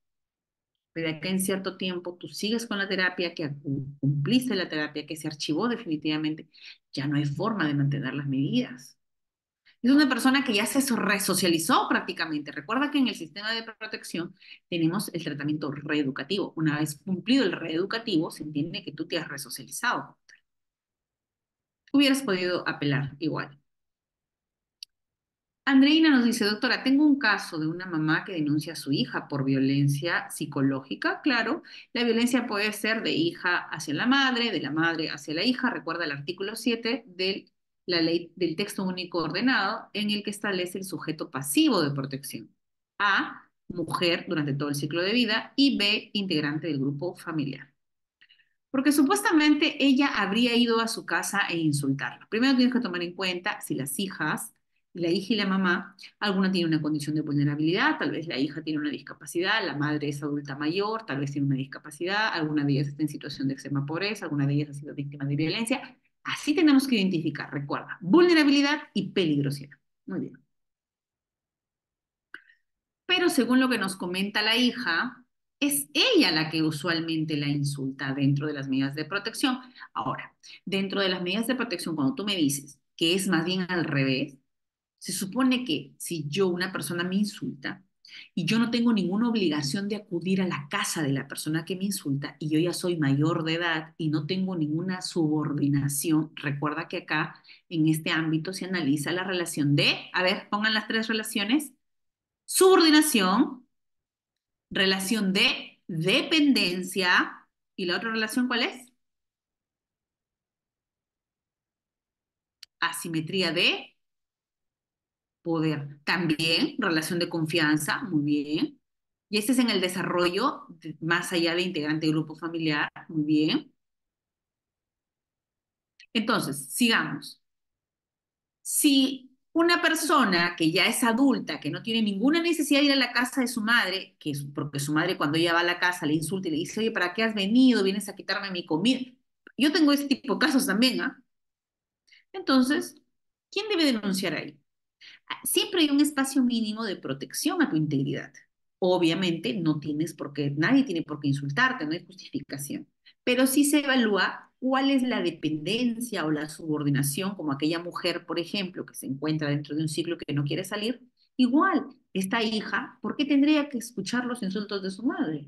pero acá en cierto tiempo tú sigues con la terapia, que cumpliste la terapia, que se archivó definitivamente, ya no hay forma de mantener las medidas. Es una persona que ya se resocializó prácticamente. Recuerda que en el sistema de protección tenemos el tratamiento reeducativo. Una vez cumplido el reeducativo, se entiende que tú te has resocializado. Hubieras podido apelar igual. Andreina nos dice, doctora, tengo un caso de una mamá que denuncia a su hija por violencia psicológica. Claro, la violencia puede ser de hija hacia la madre, de la madre hacia la hija. Recuerda el artículo 7 de la ley del texto único ordenado en el que establece el sujeto pasivo de protección. A, mujer durante todo el ciclo de vida y B, integrante del grupo familiar. Porque supuestamente ella habría ido a su casa e insultarla. Primero tienes que tomar en cuenta si las hijas, la hija y la mamá, alguna tiene una condición de vulnerabilidad, tal vez la hija tiene una discapacidad, la madre es adulta mayor, tal vez tiene una discapacidad, alguna de ellas está en situación de extrema pobreza, alguna de ellas ha sido víctima de violencia. Así tenemos que identificar, recuerda, vulnerabilidad y peligrosidad. Muy bien. Pero según lo que nos comenta la hija, es ella la que usualmente la insulta dentro de las medidas de protección. Ahora, dentro de las medidas de protección, cuando tú me dices que es más bien al revés, se supone que si yo, una persona me insulta y yo no tengo ninguna obligación de acudir a la casa de la persona que me insulta y yo ya soy mayor de edad y no tengo ninguna subordinación, recuerda que acá en este ámbito se analiza la relación de, a ver, pongan las tres relaciones: subordinación, relación de dependencia, y la otra relación, ¿cuál es? Asimetría de poder. También relación de confianza, muy bien. Y este es en el desarrollo, más allá de integrante de grupo familiar, muy bien. Entonces, sigamos. Si una persona que ya es adulta, que no tiene ninguna necesidad de ir a la casa de su madre, que es porque su madre cuando ella va a la casa le insulta y le dice, oye, ¿para qué has venido? Vienes a quitarme mi comida. Yo tengo ese tipo de casos también, ¿ah? Entonces, ¿quién debe denunciar ahí? Siempre hay un espacio mínimo de protección a tu integridad. Obviamente no tienes por qué, nadie tiene por qué insultarte, no hay justificación. Pero sí se evalúa cuál es la dependencia o la subordinación, como aquella mujer, por ejemplo, que se encuentra dentro de un ciclo que no quiere salir. Igual, esta hija, ¿por qué tendría que escuchar los insultos de su madre?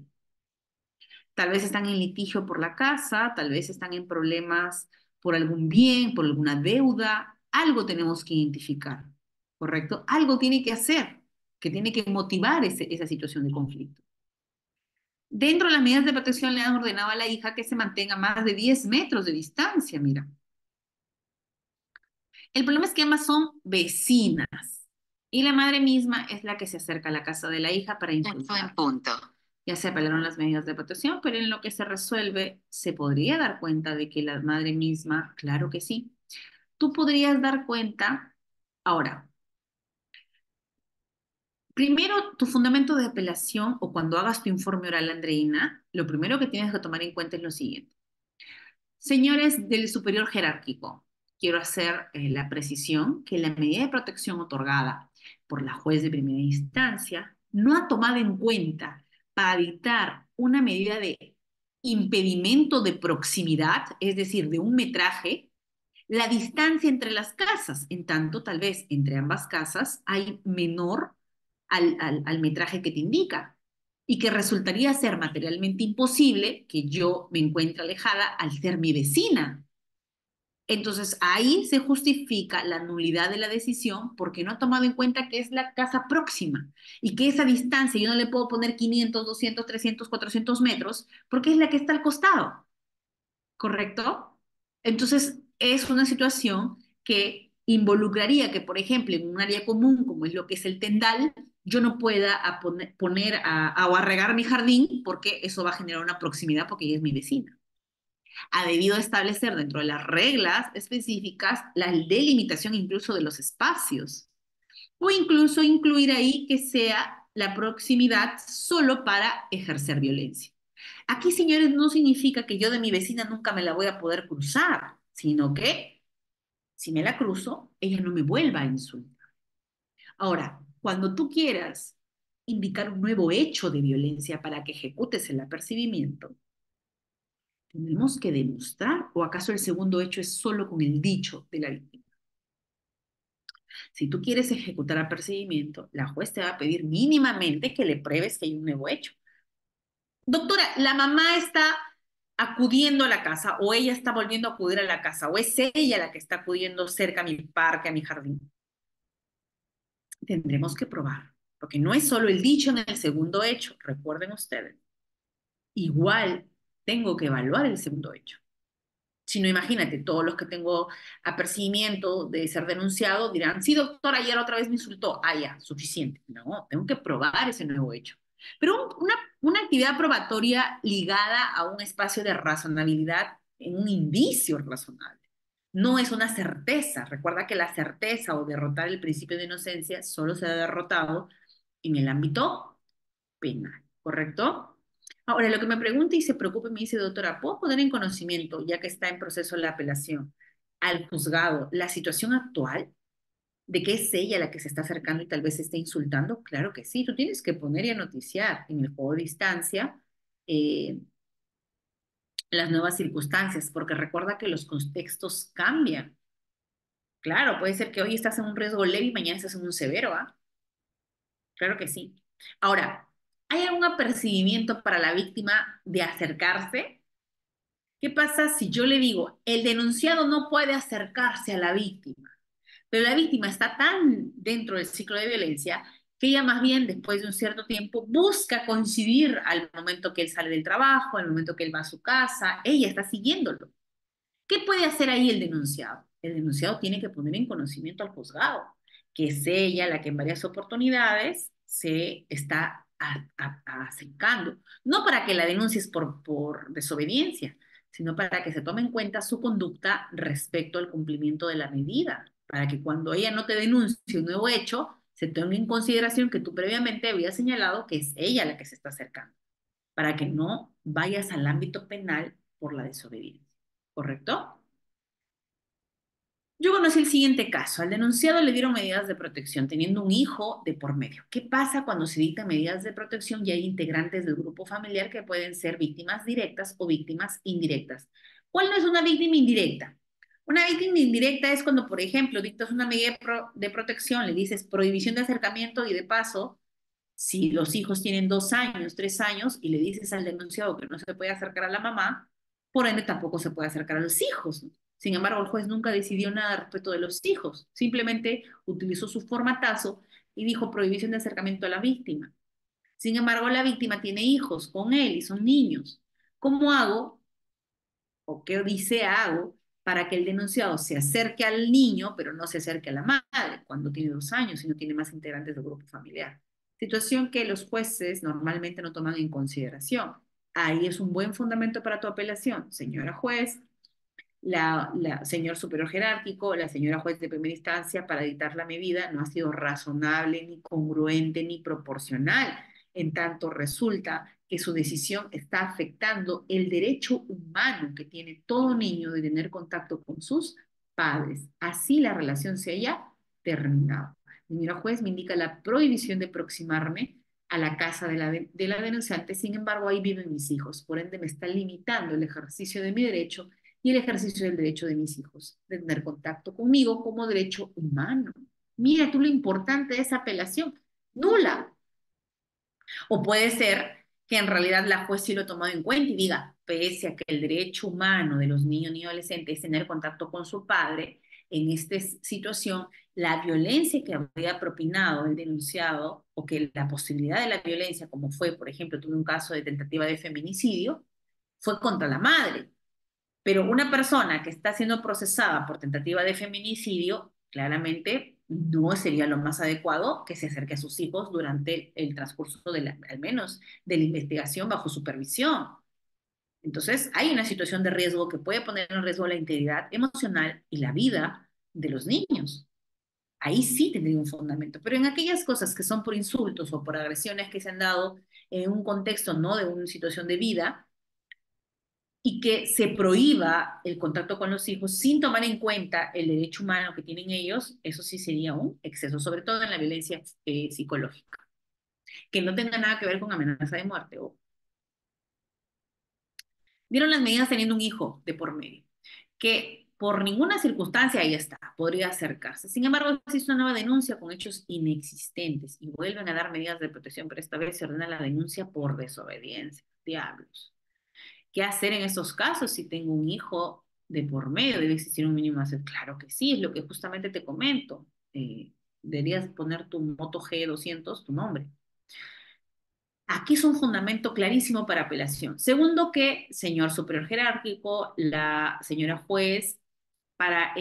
Tal vez están en litigio por la casa, tal vez están en problemas por algún bien, por alguna deuda. Algo tenemos que identificar, ¿correcto? Algo tiene que hacer, que tiene que motivar esa situación de conflicto. Dentro de las medidas de protección le han ordenado a la hija que se mantenga a más de 10 metros de distancia, mira. El problema es que ambas son vecinas y la madre misma es la que se acerca a la casa de la hija para insultar. En punto. Ya se apelaron las medidas de protección, pero en lo que se resuelve, ¿se podría dar cuenta de que la madre misma? Claro que sí. Tú podrías dar cuenta. Ahora, primero, tu fundamento de apelación o cuando hagas tu informe oral, Andreina, lo primero que tienes que tomar en cuenta es lo siguiente. Señores del superior jerárquico, quiero hacer la precisión que la medida de protección otorgada por la juez de primera instancia no ha tomado en cuenta para dictar una medida de impedimento de proximidad, es decir, de un metraje, la distancia entre las casas. En tanto, tal vez entre ambas casas hay menor al metraje que te indica y que resultaría ser materialmente imposible que yo me encuentre alejada al ser mi vecina. Entonces ahí se justifica la nulidad de la decisión porque no ha tomado en cuenta que es la casa próxima y que esa distancia yo no le puedo poner 500, 200, 300, 400 metros porque es la que está al costado. ¿Correcto? Entonces, es una situación que involucraría que, por ejemplo, en un área común, como es lo que es el tendal, yo no pueda poner o a regar mi jardín porque eso va a generar una proximidad porque ella es mi vecina. Ha debido establecer dentro de las reglas específicas la delimitación incluso de los espacios o incluso incluir ahí que sea la proximidad solo para ejercer violencia. Aquí, señores, no significa que yo de mi vecina nunca me la voy a poder cruzar, sino que si me la cruzo, ella no me vuelva a insultar. Ahora, cuando tú quieras indicar un nuevo hecho de violencia para que ejecutes el apercibimiento, tendremos que demostrar, o acaso el segundo hecho es solo con el dicho de la víctima. Si tú quieres ejecutar apercibimiento, la juez te va a pedir mínimamente que le pruebes que hay un nuevo hecho. Doctora, la mamá está acudiendo a la casa o ella está volviendo a acudir a la casa o es ella la que está acudiendo cerca a mi parque, a mi jardín. Tendremos que probar, porque no es solo el dicho en el segundo hecho, recuerden ustedes. Igual tengo que evaluar el segundo hecho. Si no, imagínate, todos los que tengo apercibimiento de ser denunciado dirán, sí, doctor, ayer otra vez me insultó. Ah, ya, suficiente. No, tengo que probar ese nuevo hecho. Pero una actividad probatoria ligada a un espacio de razonabilidad en un indicio razonable. No es una certeza. Recuerda que la certeza o derrotar el principio de inocencia solo se ha derrotado en el ámbito penal, ¿correcto? Ahora, lo que me pregunta y se preocupa y me dice, doctora, ¿puedo poner en conocimiento, ya que está en proceso la apelación, al juzgado la situación actual de que es ella la que se está acercando y tal vez se esté insultando? Claro que sí, tú tienes que poner y anoticiar en el juego de instancia eh, las nuevas circunstancias, porque recuerda que los contextos cambian. Claro, puede ser que hoy estás en un riesgo leve y mañana estás en un severo, ¿ah? Claro que sí. Ahora, ¿hay algún apercibimiento para la víctima de acercarse? ¿Qué pasa si yo le digo, el denunciado no puede acercarse a la víctima, pero la víctima está tan dentro del ciclo de violencia que ella más bien después de un cierto tiempo busca coincidir al momento que él sale del trabajo, al momento que él va a su casa, ella está siguiéndolo. ¿Qué puede hacer ahí el denunciado? El denunciado tiene que poner en conocimiento al juzgado, que es ella la que en varias oportunidades se está acercando, no para que la denuncies por desobediencia, sino para que se tome en cuenta su conducta respecto al cumplimiento de la medida, para que cuando ella no te denuncie un nuevo hecho, se tenga en consideración que tú previamente habías señalado que es ella la que se está acercando, para que no vayas al ámbito penal por la desobediencia. ¿Correcto? Yo conocí el siguiente caso. Al denunciado le dieron medidas de protección teniendo un hijo de por medio. ¿Qué pasa cuando se dictan medidas de protección y hay integrantes del grupo familiar que pueden ser víctimas directas o víctimas indirectas? ¿Cuál no es una víctima indirecta? Una víctima indirecta es cuando, por ejemplo, dictas una medida de protección, le dices prohibición de acercamiento y de paso, si los hijos tienen 2 años, 3 años, y le dices al denunciado que no se puede acercar a la mamá, por ende tampoco se puede acercar a los hijos, ¿no? Sin embargo, el juez nunca decidió nada respecto de los hijos, simplemente utilizó su formatazo y dijo prohibición de acercamiento a la víctima. Sin embargo, la víctima tiene hijos con él y son niños. ¿Cómo hago o qué odisea hago para que el denunciado se acerque al niño, pero no se acerque a la madre cuando tiene 2 años y no tiene más integrantes del grupo familiar? Situación que los jueces normalmente no toman en consideración. Ahí es un buen fundamento para tu apelación, señora juez, señor superior jerárquico, la señora juez de primera instancia para dictar la medida no ha sido razonable, ni congruente, ni proporcional, en tanto resulta que su decisión está afectando el derecho humano que tiene todo niño de tener contacto con sus padres. Así la relación se haya terminado. Señora juez, me indica la prohibición de aproximarme a la casa de la denunciante, sin embargo, ahí viven mis hijos, por ende me está limitando el ejercicio de mi derecho y el ejercicio del derecho de mis hijos, de tener contacto conmigo como derecho humano. Mira tú lo importante de esa apelación, nula. O puede ser que en realidad la juez sí lo ha tomado en cuenta y diga, pese a que el derecho humano de los niños y adolescentes es tener contacto con su padre, en esta situación, la violencia que habría propinado el denunciado o que la posibilidad de la violencia, como fue, por ejemplo, tuve un caso de tentativa de feminicidio, fue contra la madre. Pero una persona que está siendo procesada por tentativa de feminicidio, claramente no sería lo más adecuado que se acerque a sus hijos durante el transcurso al menos de la investigación bajo supervisión. Entonces, hay una situación de riesgo que puede poner en riesgo la integridad emocional y la vida de los niños. Ahí sí tendría un fundamento, pero en aquellas cosas que son por insultos o por agresiones que se han dado en un contexto no de una situación de vida, y que se prohíba el contacto con los hijos sin tomar en cuenta el derecho humano que tienen ellos, eso sí sería un exceso, sobre todo en la violencia psicológica, que no tenga nada que ver con amenaza de muerte. Dieron las medidas teniendo un hijo de por medio, que por ninguna circunstancia ahí está, podría acercarse. Sin embargo, existe una nueva denuncia con hechos inexistentes y vuelven a dar medidas de protección, pero esta vez se ordena la denuncia por desobediencia. Diablos. ¿Qué hacer en esos casos si tengo un hijo de por medio? ¿Debe existir un mínimo hacer? Claro que sí, es lo que justamente te comento. Deberías poner tu Moto G200, tu nombre. Aquí es un fundamento clarísimo para apelación. Segundo, que señor superior jerárquico, la señora juez, para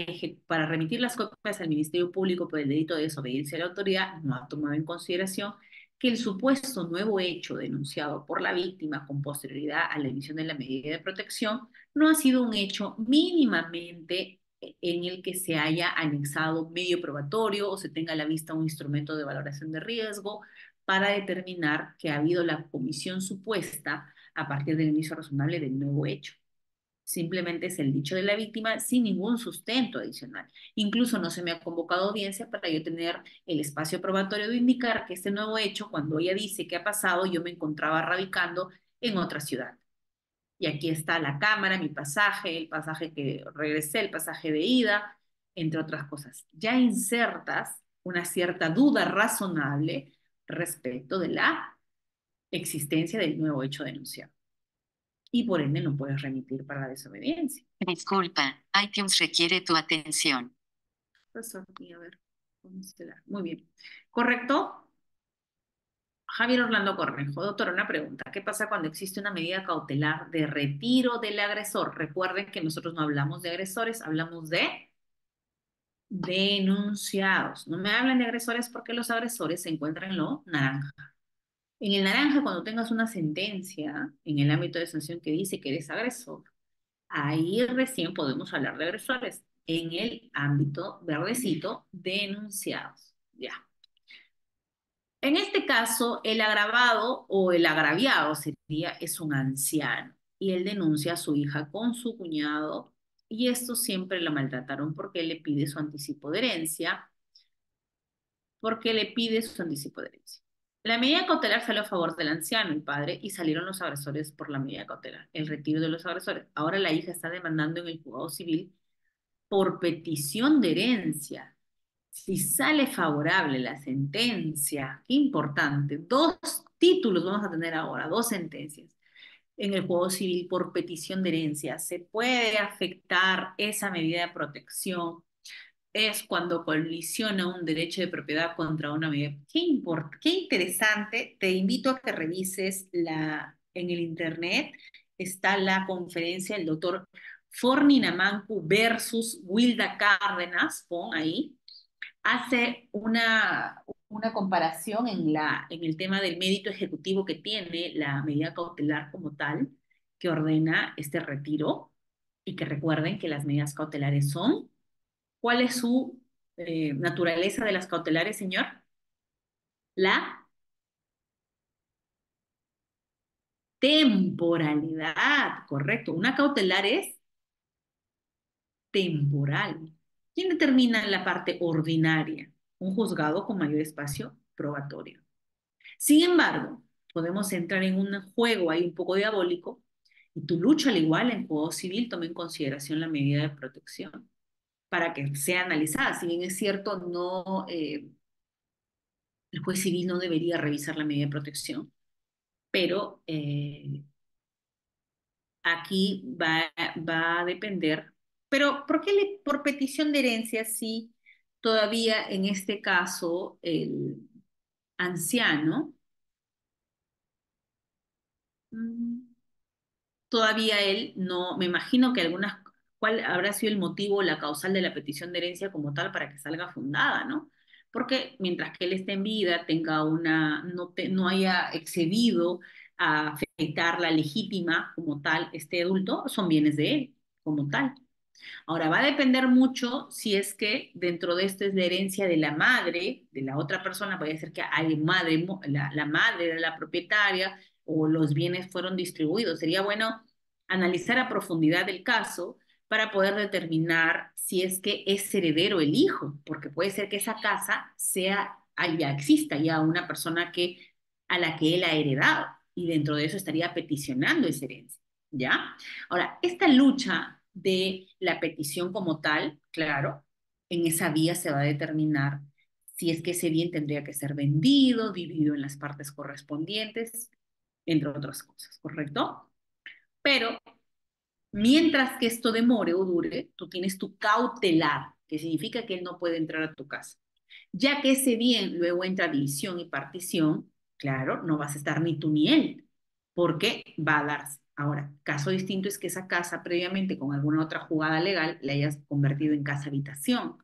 remitir las copias al Ministerio Público por el delito de desobediencia a la autoridad, no ha tomado en consideración que el supuesto nuevo hecho denunciado por la víctima con posterioridad a la emisión de la medida de protección no ha sido un hecho mínimamente en el que se haya anexado medio probatorio o se tenga a la vista un instrumento de valoración de riesgo para determinar que ha habido la comisión supuesta a partir del inicio razonable del nuevo hecho. Simplemente es el dicho de la víctima sin ningún sustento adicional. Incluso no se me ha convocado audiencia para yo tener el espacio probatorio de indicar que este nuevo hecho, cuando ella dice que ha pasado, yo me encontraba radicando en otra ciudad. Y aquí está la cámara, mi pasaje, el pasaje que regresé, el pasaje de ida, entre otras cosas. Ya insertas una cierta duda razonable respecto de la existencia del nuevo hecho denunciado y por ende no puedes remitir para la desobediencia. Disculpa, iTunes requiere tu atención. Pasó aquí, a ver, muy bien. ¿Correcto? Javier Orlando Cornejo, doctora, una pregunta. ¿Qué pasa cuando existe una medida cautelar de retiro del agresor? Recuerden que nosotros no hablamos de agresores, hablamos de denunciados. No me hablan de agresores porque los agresores se encuentran en lo naranja. En el naranja, cuando tengas una sentencia en el ámbito de sanción que dice que eres agresor, ahí recién podemos hablar de agresores. En el ámbito verdecito, denunciados. Ya. En este caso, el agravado o el agraviado sería, es un anciano y él denuncia a su hija con su cuñado y esto siempre la maltrataron porque le pide su anticipo de herencia, porque le pide su anticipo de herencia. La medida cautelar salió a favor del anciano, el padre, y salieron los agresores por la medida cautelar, el retiro de los agresores. Ahora la hija está demandando en el juzgado civil por petición de herencia. Si sale favorable la sentencia, qué importante, dos títulos vamos a tener ahora, dos sentencias en el juego civil por petición de herencia. Se puede afectar esa medida de protección. Es cuando colisiona un derecho de propiedad contra una medida. Qué interesante. Te invito a que revises en el internet. Está la conferencia del doctor Forni Namancu versus Wilda Cárdenas, pon ahí, hace una comparación en el tema del mérito ejecutivo que tiene la medida cautelar como tal, que ordena este retiro, y que recuerden que las medidas cautelares son, ¿cuál es su naturaleza de las cautelares, señor? La temporalidad, correcto. Una cautelar es temporal. ¿Quién determina la parte ordinaria? Un juzgado con mayor espacio probatorio. Sin embargo, podemos entrar en un juego ahí un poco diabólico y tu lucha al igual en juego civil toma en consideración la medida de protección para que sea analizada. Si bien es cierto, no, el juez civil no debería revisar la medida de protección, pero aquí va a depender. Pero ¿por qué por petición de herencia si todavía en este caso el anciano mm, todavía él no, me imagino que cuál habrá sido el motivo, la causal de la petición de herencia como tal para que salga fundada, ¿no? Porque mientras que él esté en vida, tenga no haya excedido a afectar la legítima como tal este adulto, son bienes de él como tal. Ahora, va a depender mucho si es que dentro de esto es la herencia de la madre, de la otra persona, puede ser que hay madre, la madre de la propietaria o los bienes fueron distribuidos. Sería bueno analizar a profundidad el caso para poder determinar si es que es heredero el hijo, porque puede ser que esa casa ya exista ya una persona a la que él ha heredado y dentro de eso estaría peticionando esa herencia, ¿ya? Ahora, esta lucha de la petición como tal, claro, en esa vía se va a determinar si es que ese bien tendría que ser vendido, dividido en las partes correspondientes, entre otras cosas, ¿correcto? Pero mientras que esto demore o dure, tú tienes tu cautelar, que significa que él no puede entrar a tu casa. Ya que ese bien luego entra a división y partición, claro, no vas a estar ni tú ni él, porque va a darse. Ahora, caso distinto es que esa casa previamente con alguna otra jugada legal la hayas convertido en casa habitación.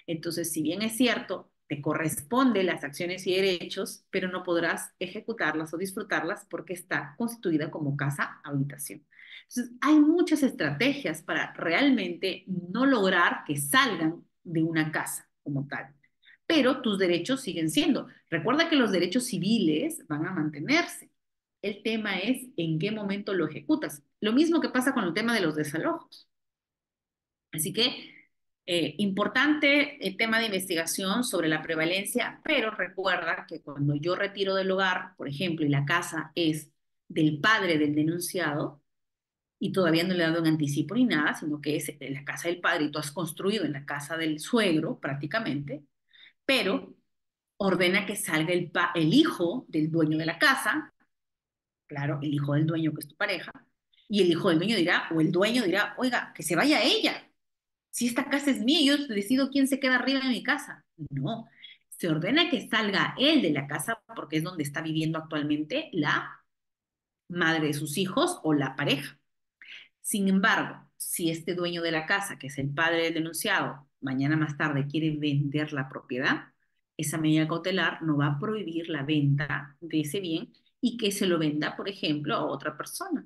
Entonces, si bien es cierto, te corresponde las acciones y derechos, pero no podrás ejecutarlas o disfrutarlas porque está constituida como casa habitación. Entonces, hay muchas estrategias para realmente no lograr que salgan de una casa como tal, pero tus derechos siguen siendo. Recuerda que los derechos civiles van a mantenerse. El tema es en qué momento lo ejecutas. Lo mismo que pasa con el tema de los desalojos. Así que importante el tema de investigación sobre la prevalencia, pero recuerda que cuando yo retiro del hogar, por ejemplo, y la casa es del padre del denunciado, y todavía no le he dado un anticipo ni nada, sino que es en la casa del padre y tú has construido en la casa del suegro prácticamente, pero ordena que salga el hijo del dueño de la casa, claro, el hijo del dueño que es tu pareja, y el hijo del dueño dirá, o el dueño dirá, oiga, que se vaya ella, si esta casa es mía, yo decido quién se queda arriba de mi casa. No, se ordena que salga él de la casa porque es donde está viviendo actualmente la madre de sus hijos o la pareja. Sin embargo, si este dueño de la casa, que es el padre del denunciado, mañana más tarde quiere vender la propiedad, esa medida cautelar no va a prohibir la venta de ese bien y que se lo venda, por ejemplo, a otra persona.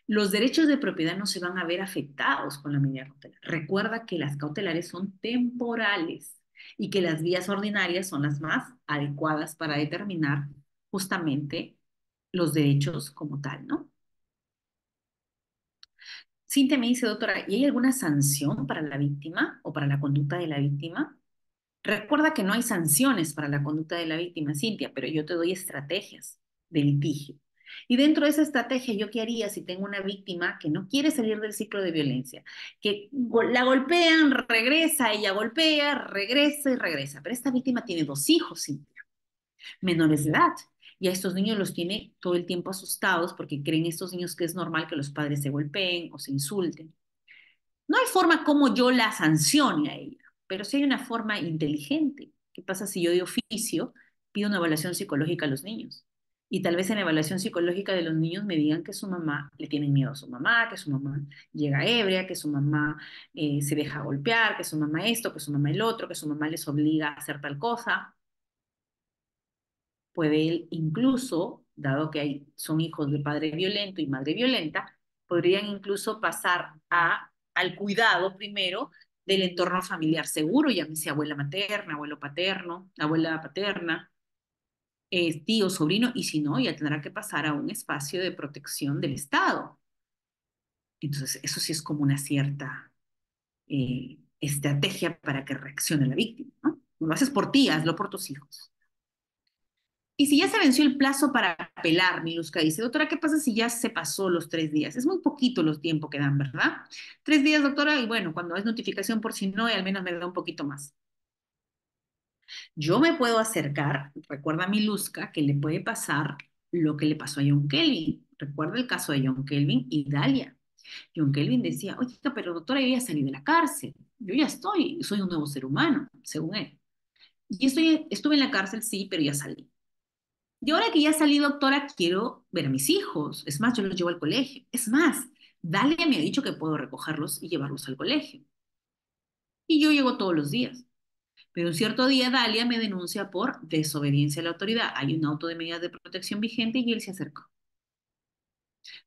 Los derechos de propiedad no se van a ver afectados con la medida cautelar. Recuerda que las cautelares son temporales y que las vías ordinarias son las más adecuadas para determinar justamente los derechos como tal, ¿no? Cintia me dice, doctora, ¿y hay alguna sanción para la víctima o para la conducta de la víctima? Recuerda que no hay sanciones para la conducta de la víctima, Cintia, pero yo te doy estrategias de litigio. Y dentro de esa estrategia, ¿yo qué haría si tengo una víctima que no quiere salir del ciclo de violencia? Que la golpean, regresa, ella golpea, regresa y regresa. Pero esta víctima tiene dos hijos, Cintia, menores de edad. Y a estos niños los tiene todo el tiempo asustados porque creen estos niños que es normal que los padres se golpeen o se insulten. No hay forma como yo la sancione a ella, pero sí hay una forma inteligente. ¿Qué pasa si yo de oficio pido una evaluación psicológica a los niños? Y tal vez en la evaluación psicológica de los niños me digan que su mamá le tienen miedo a su mamá, que su mamá llega ebria, que su mamá se deja golpear, que su mamá esto, que su mamá el otro, que su mamá les obliga a hacer tal cosa. Puede él incluso, dado que son hijos de padre violento y madre violenta, podrían incluso pasar al cuidado primero del entorno familiar seguro, llámese abuela materna, abuelo paterno, abuela paterna, tío, sobrino, y si no, ya tendrá que pasar a un espacio de protección del Estado. Entonces, eso sí es como una cierta estrategia para que reaccione la víctima, ¿no? No lo haces por ti, hazlo por tus hijos. Y si ya se venció el plazo para apelar, Miluska dice, doctora, ¿qué pasa si ya se pasó los 3 días? Es muy poquito los tiempos que dan, ¿verdad? 3 días, doctora, y bueno, cuando es notificación por si no, al menos me da un poquito más. Yo me puedo acercar, recuerda Miluska, que le puede pasar lo que le pasó a John Kelvin. Recuerda el caso de John Kelvin y Dalia. John Kelvin decía, oye, pero doctora, yo ya salí de la cárcel, yo ya soy un nuevo ser humano, según él. Y estuve en la cárcel, sí, pero ya salí. Y ahora que ya salí, doctora, quiero ver a mis hijos. Es más, yo los llevo al colegio. Es más, Dalia me ha dicho que puedo recogerlos y llevarlos al colegio. Y yo llego todos los días. Pero un cierto día Dalia me denuncia por desobediencia a la autoridad. Hay un auto de medidas de protección vigente y él se acercó.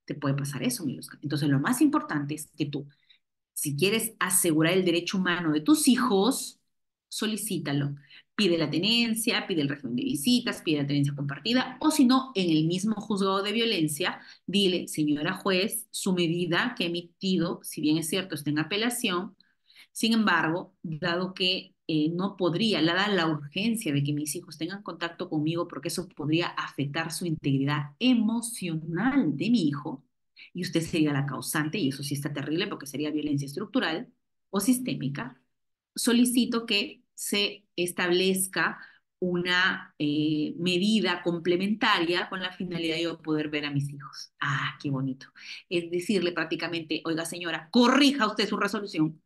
Te puede pasar eso, mi Luzca. Entonces, lo más importante es que tú, si quieres asegurar el derecho humano de tus hijos, solicítalo. Pide la tenencia, pide el régimen de visitas, pide la tenencia compartida, o si no, en el mismo juzgado de violencia, dile, señora juez, su medida que he emitido, si bien es cierto, está en apelación, sin embargo, dado que no podría, dada la urgencia de que mis hijos tengan contacto conmigo, porque eso podría afectar su integridad emocional de mi hijo, y usted sería la causante, y eso sí está terrible porque sería violencia estructural o sistémica, solicito que se establezca una medida complementaria con la finalidad de yo poder ver a mis hijos. Ah, qué bonito. Es decirle prácticamente, oiga señora, corrija usted su resolución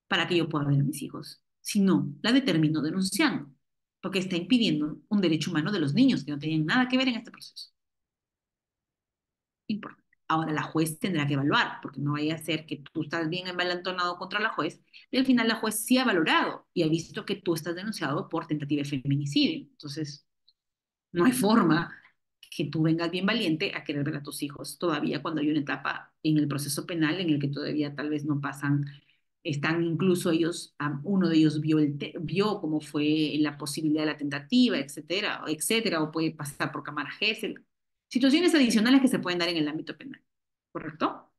para que yo pueda ver a mis hijos. Si no, la determino denunciando, porque está impidiendo un derecho humano de los niños que no tienen nada que ver en este proceso. Importante. Ahora la juez tendrá que evaluar, porque no vaya a ser que tú estás bien envalentonado contra la juez, y al final la juez sí ha valorado y ha visto que tú estás denunciado por tentativa de feminicidio. Entonces, no hay forma que tú vengas bien valiente a querer ver a tus hijos todavía cuando hay una etapa en el proceso penal en el que todavía tal vez no pasan, están incluso ellos, uno de ellos vio cómo fue la posibilidad de la tentativa, etcétera, etcétera, o puede pasar por cámara Gesell. Situaciones adicionales que se pueden dar en el ámbito penal, ¿correcto?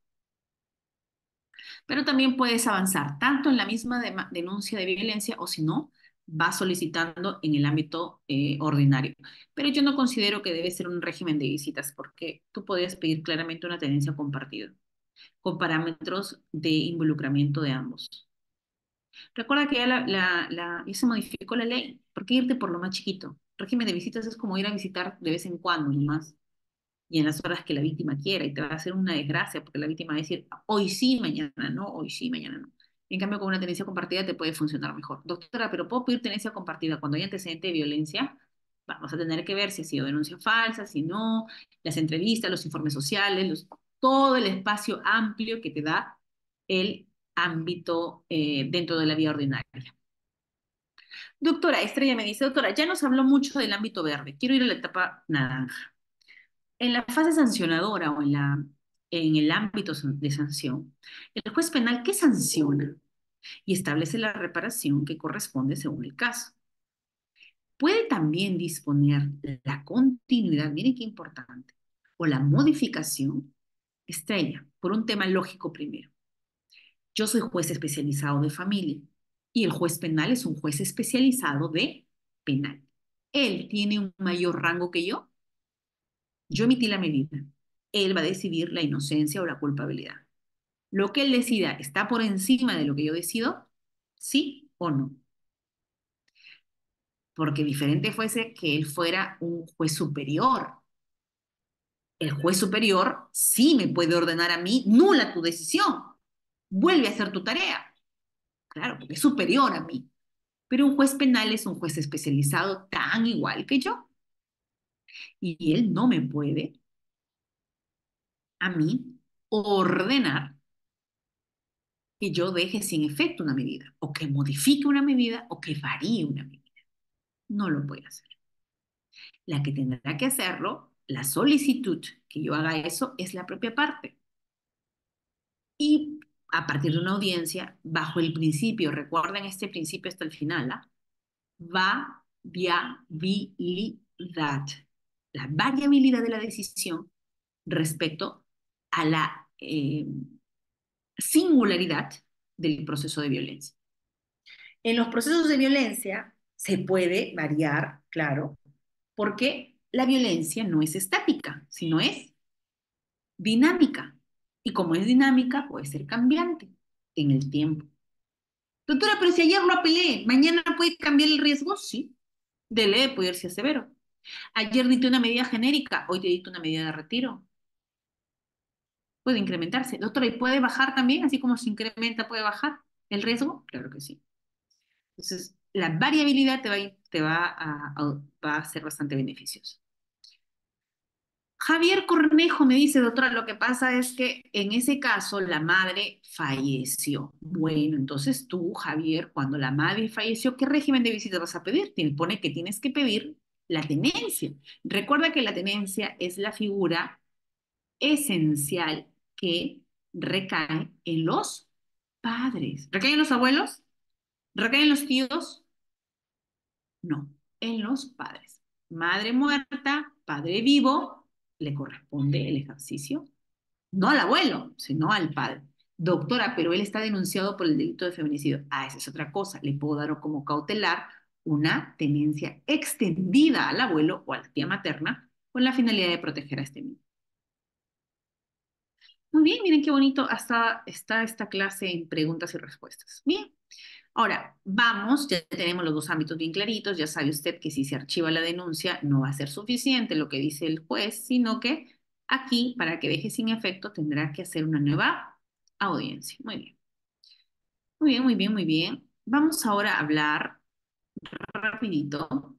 Pero también puedes avanzar tanto en la misma denuncia de violencia o si no, vas solicitando en el ámbito ordinario. Pero yo no considero que debe ser un régimen de visitas porque tú podrías pedir claramente una tenencia compartida con parámetros de involucramiento de ambos. Recuerda que ya se modificó la ley. ¿Por qué irte por lo más chiquito? Régimen de visitas es como ir a visitar de vez en cuando nomás y en las horas que la víctima quiera, y te va a hacer una desgracia porque la víctima va a decir, hoy sí, mañana no, hoy sí, mañana no. En cambio, con una tenencia compartida te puede funcionar mejor. Doctora, pero ¿puedo pedir tenencia compartida cuando hay antecedente de violencia? Vamos a tener que ver si ha sido denuncia falsa, si no, las entrevistas, los informes sociales, todo el espacio amplio que te da el ámbito dentro de la vía ordinaria. Doctora, Estrella me dice, doctora, ya nos habló mucho del ámbito verde, quiero ir a la etapa naranja. En la fase sancionadora o en el ámbito de sanción, el juez penal, ¿qué sanciona? Y establece la reparación que corresponde según el caso. Puede también disponer la continuidad, miren qué importante, o la modificación Estrella, por un tema lógico primero. Yo soy juez especializado de familia y el juez penal es un juez especializado de penal. Él tiene un mayor rango que yo. Yo emití la medida. Él va a decidir la inocencia o la culpabilidad. Lo que él decida está por encima de lo que yo decido, sí o no. Porque diferente fuese que él fuera un juez superior. El juez superior sí me puede ordenar a mí, nula tu decisión, vuelve a hacer tu tarea. Claro, porque es superior a mí. Pero un juez penal es un juez especializado tan igual que yo. Y él no me puede a mí ordenar que yo deje sin efecto una medida, o que modifique una medida, o que varíe una medida. No lo puede hacer. La que tendrá que hacerlo, la solicitud que yo haga eso, es la propia parte. Y a partir de una audiencia, bajo el principio, recuerden este principio hasta el final, ¿ah? Variabilidad. La variabilidad de la decisión respecto a la singularidad del proceso de violencia. En los procesos de violencia se puede variar, claro, porque la violencia no es estática, sino es dinámica. Y como es dinámica, puede ser cambiante en el tiempo. Doctora, pero si ayer lo apelé, ¿mañana puede cambiar el riesgo? Sí, de ley puede irse severo. Ayer diste una medida genérica, hoy te diste una medida de retiro. Puede incrementarse. Doctora, ¿y puede bajar también? Así como se incrementa, ¿puede bajar el riesgo? Claro que sí. Entonces, la variabilidad va a ser bastante beneficiosa. Javier Cornejo me dice, doctora, lo que pasa es que en ese caso la madre falleció. Bueno, entonces tú, Javier, cuando la madre falleció, ¿qué régimen de visita vas a pedir? Te pone que tienes que pedir la tenencia. Recuerda que la tenencia es la figura esencial que recae en los padres. ¿Recae en los abuelos? ¿Recae en los tíos? No, en los padres. Madre muerta, padre vivo, le corresponde el ejercicio, no al abuelo, sino al padre. Doctora, pero él está denunciado por el delito de feminicidio. Ah, esa es otra cosa. Le puedo dar como cautelar una tenencia extendida al abuelo o a la tía materna con la finalidad de proteger a este niño. Muy bien, miren qué bonito hasta está esta clase en preguntas y respuestas. Bien, ahora vamos, ya tenemos los dos ámbitos bien claritos, ya sabe usted que si se archiva la denuncia no va a ser suficiente lo que dice el juez, sino que aquí, para que deje sin efecto, tendrá que hacer una nueva audiencia. Muy bien, muy bien, muy bien, muy bien. Vamos ahora a hablar rapidito,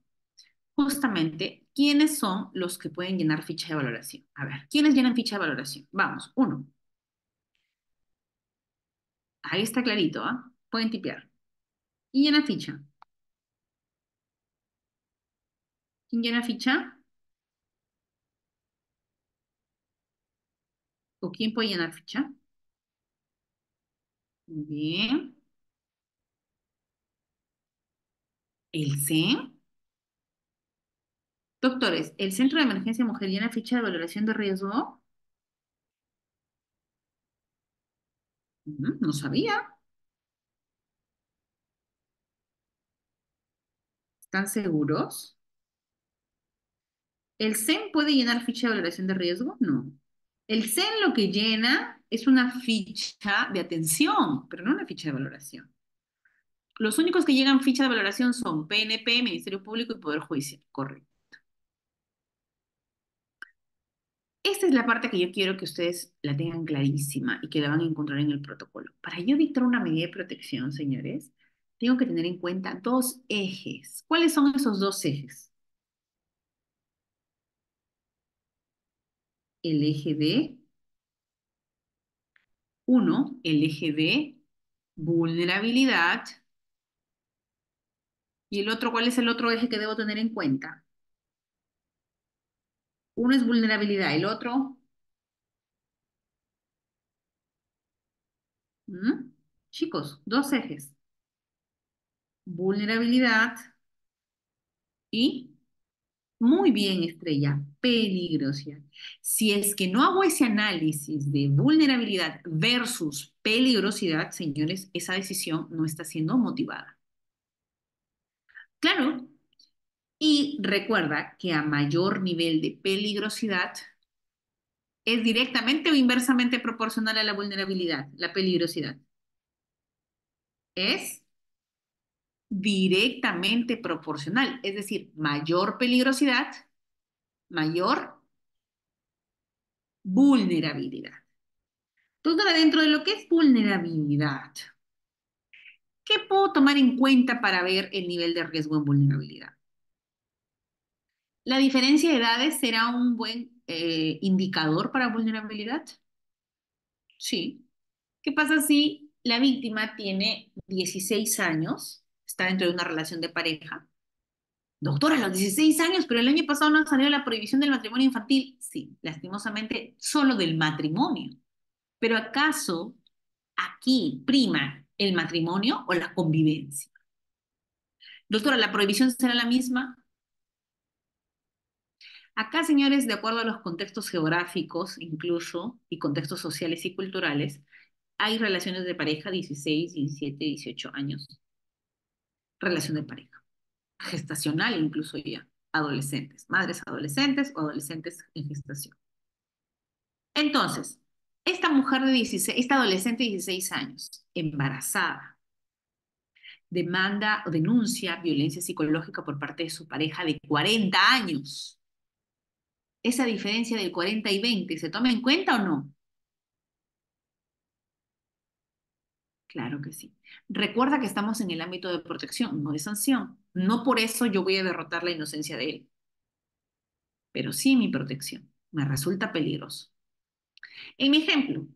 justamente, quiénes son los que pueden llenar ficha de valoración. A ver, ¿quiénes llenan ficha de valoración? Vamos, uno. Ahí está clarito, ¿ah? Pueden tipear. ¿Quién llena ficha? ¿Quién llena ficha? ¿O quién puede llenar ficha? Muy bien. ¿El CEN? Doctores, ¿el Centro de Emergencia Mujer llena ficha de valoración de riesgo? No sabía. ¿Están seguros? ¿El CEN puede llenar ficha de valoración de riesgo? No. El CEN lo que llena es una ficha de atención, pero no una ficha de valoración. Los únicos que llegan ficha de valoración son PNP, Ministerio Público y Poder Judicial. Correcto. Esta es la parte que yo quiero que ustedes la tengan clarísima y que la van a encontrar en el protocolo. Para yo dictar una medida de protección, señores, tengo que tener en cuenta dos ejes. ¿Cuáles son esos dos ejes? El eje de, uno, el eje de vulnerabilidad. Y el otro, ¿cuál es el otro eje que debo tener en cuenta? Uno es vulnerabilidad, el otro, ¿mm? Chicos, dos ejes. Vulnerabilidad y Muy bien, Estrella, peligrosidad. Si es que no hago ese análisis de vulnerabilidad versus peligrosidad, señores, esa decisión no está siendo motivada. Claro, y recuerda que a mayor nivel de peligrosidad es directamente o inversamente proporcional a la vulnerabilidad, la peligrosidad. Es directamente proporcional, es decir, mayor peligrosidad, mayor vulnerabilidad. Entonces, ahora, dentro de lo que es vulnerabilidad, ¿qué puedo tomar en cuenta para ver el nivel de riesgo en vulnerabilidad? ¿La diferencia de edades será un buen indicador para vulnerabilidad? Sí. ¿Qué pasa si la víctima tiene 16 años, está dentro de una relación de pareja? Doctora, a los 16 años, pero el año pasado no salió la prohibición del matrimonio infantil. Sí, lastimosamente, solo del matrimonio. Pero ¿acaso aquí prima el matrimonio o la convivencia? Doctora, ¿la prohibición será la misma? Acá, señores, de acuerdo a los contextos geográficos incluso y contextos sociales y culturales, hay relaciones de pareja 16, 17, 18 años. Relación de pareja. Gestacional incluso ya. Adolescentes. Madres adolescentes o adolescentes en gestación. Entonces, esta mujer de 16, esta adolescente de 16 años, embarazada, demanda o denuncia violencia psicológica por parte de su pareja de 40 años. Esa diferencia del 40 y 20, ¿se toma en cuenta o no? Claro que sí. Recuerda que estamos en el ámbito de protección, no de sanción. No por eso yo voy a derrotar la inocencia de él, pero sí mi protección. Me resulta peligroso. En mi ejemplo,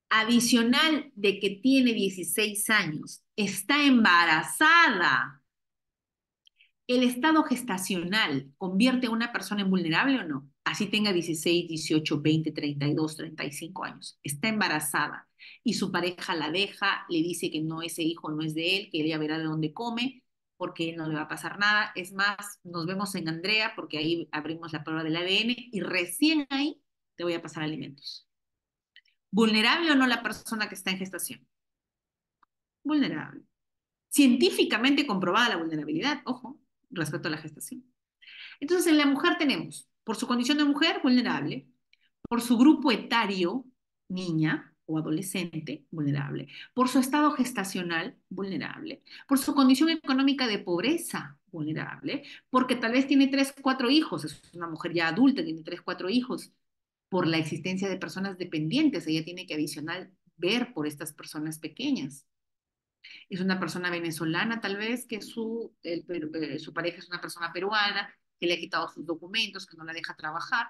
adicional de que tiene 16 años, está embarazada. ¿El estado gestacional convierte a una persona en vulnerable o no? Así tenga 16, 18, 20, 32, 35 años. Está embarazada y su pareja la deja, le dice que no, ese hijo no es de él, que ella verá de dónde come, porque no le va a pasar nada. Es más, nos vemos en Andrea, porque ahí abrimos la prueba del ADN y recién ahí te voy a pasar alimentos. ¿Vulnerable o no la persona que está en gestación? Vulnerable. Científicamente comprobada la vulnerabilidad, ojo, respecto a la gestación. Entonces, en la mujer tenemos, por su condición de mujer, vulnerable, por su grupo etario, niña o adolescente, vulnerable, por su estado gestacional, vulnerable, por su condición económica de pobreza, vulnerable, porque tal vez tiene tres, cuatro hijos, es una mujer ya adulta, tiene tres, cuatro hijos, por la existencia de personas dependientes, ella tiene que adicional ver por estas personas pequeñas. Es una persona venezolana, tal vez, que su pareja es una persona peruana, que le ha quitado sus documentos, que no la deja trabajar.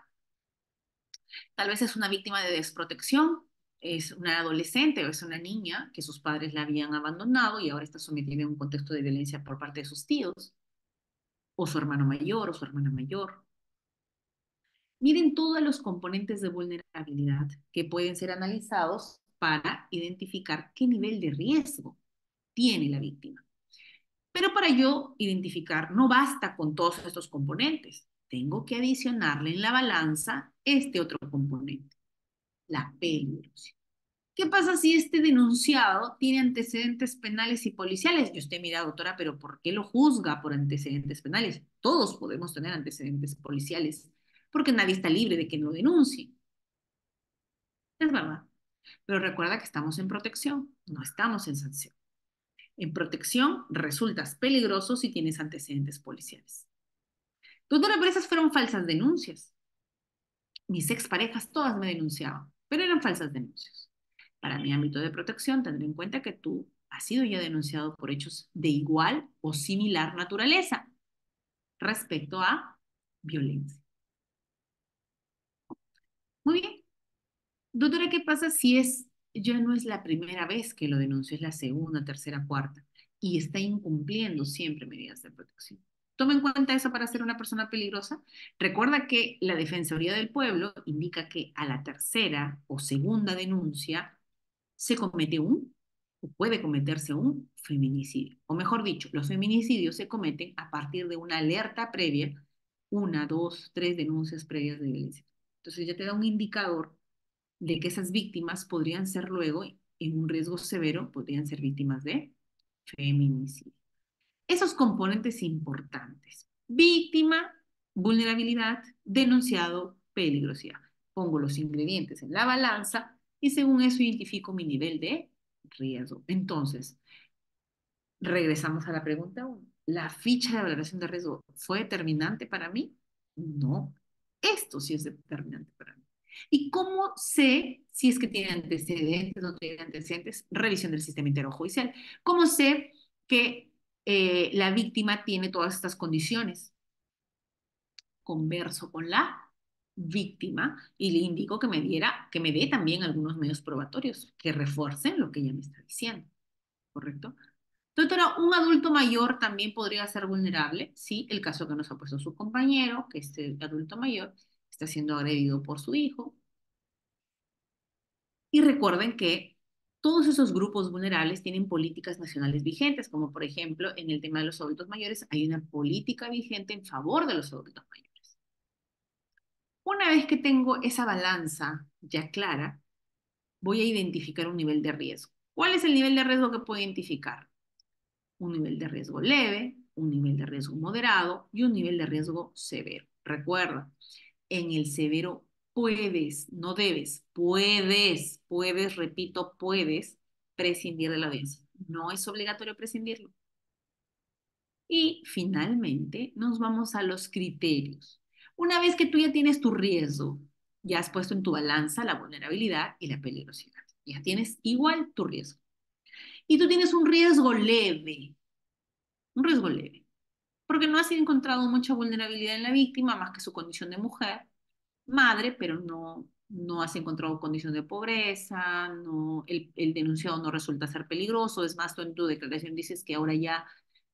Tal vez es una víctima de desprotección, es una adolescente o es una niña que sus padres la habían abandonado y ahora está sometida a un contexto de violencia por parte de sus tíos, o su hermano mayor o su hermana mayor. Miren todos los componentes de vulnerabilidad que pueden ser analizados para identificar qué nivel de riesgo tiene la víctima. Pero para yo identificar, no basta con todos estos componentes. Tengo que adicionarle en la balanza este otro componente, la peligrosidad. ¿Qué pasa si este denunciado tiene antecedentes penales y policiales? Y usted mira, doctora, pero ¿por qué lo juzga por antecedentes penales? Todos podemos tener antecedentes policiales, porque nadie está libre de que no denuncie. Es verdad. Pero recuerda que estamos en protección, no estamos en sanción. En protección resultas peligroso si tienes antecedentes policiales. Doctora, pero esas fueron falsas denuncias. Mis exparejas todas me denunciaban, pero eran falsas denuncias. Para mi ámbito de protección, tendré en cuenta que tú has sido ya denunciado por hechos de igual o similar naturaleza respecto a violencia. Muy bien. Doctora, ¿qué pasa si ya no es la primera vez que lo denuncio, es la segunda, tercera, cuarta, y está incumpliendo siempre medidas de protección? Toma en cuenta eso para ser una persona peligrosa. Recuerda que la Defensoría del Pueblo indica que a la tercera o segunda denuncia se comete o puede cometerse un feminicidio. O mejor dicho, los feminicidios se cometen a partir de una alerta previa una, dos, tres denuncias previas de violencia. Entonces ya te da un indicador de que esas víctimas podrían ser luego, en un riesgo severo, podrían ser víctimas de feminicidio. Esos componentes importantes. Víctima, vulnerabilidad, denunciado, peligrosidad. Pongo los ingredientes en la balanza y según eso identifico mi nivel de riesgo. Entonces, regresamos a la pregunta 1. ¿La ficha de valoración de riesgo fue determinante para mí? No. Esto sí es determinante para mí. ¿Y cómo sé si es que tiene antecedentes o no tiene antecedentes? Revisión del sistema integral judicial. ¿Cómo sé que la víctima tiene todas estas condiciones? Converso con la víctima y le indico que me dé también algunos medios probatorios que refuercen lo que ella me está diciendo, ¿correcto? Doctora, un adulto mayor también podría ser vulnerable, sí, el caso que nos ha puesto su compañero, que este adulto mayor está siendo agredido por su hijo. Y recuerden que todos esos grupos vulnerables tienen políticas nacionales vigentes, como por ejemplo en el tema de los adultos mayores hay una política vigente en favor de los adultos mayores. Una vez que tengo esa balanza ya clara, voy a identificar un nivel de riesgo. ¿Cuál es el nivel de riesgo que puedo identificar? Un nivel de riesgo leve, un nivel de riesgo moderado y un nivel de riesgo severo. Recuerda, en el severo puedes, no debes, puedes, repito, puedes prescindir de la audiencia. No es obligatorio prescindirlo. Y finalmente nos vamos a los criterios. Una vez que tú ya tienes tu riesgo, ya has puesto en tu balanza la vulnerabilidad y la peligrosidad. Ya tienes igual tu riesgo. Y tú tienes un riesgo leve, porque no has encontrado mucha vulnerabilidad en la víctima, más que su condición de mujer, madre, pero no has encontrado condición de pobreza, no, el denunciado no resulta ser peligroso, es más, tú en tu declaración dices que ahora ya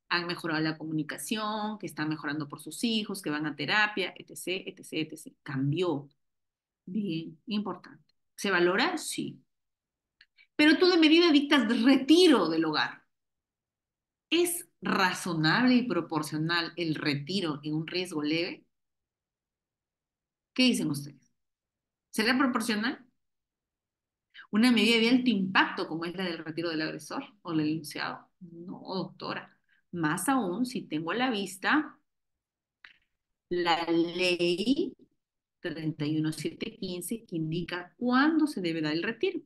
han mejorado la comunicación, que están mejorando por sus hijos, que van a terapia, etc., etc., etc. Cambió. Bien, importante. ¿Se valora? Sí. Pero tú de medida dictas retiro del hogar. ¿Es razonable y proporcional el retiro en un riesgo leve? ¿Qué dicen ustedes? ¿Será proporcional? ¿Una medida de alto impacto como es la del retiro del agresor o del denunciado? No, doctora. Más aún si tengo a la vista la ley 31715 que indica cuándo se debe dar el retiro.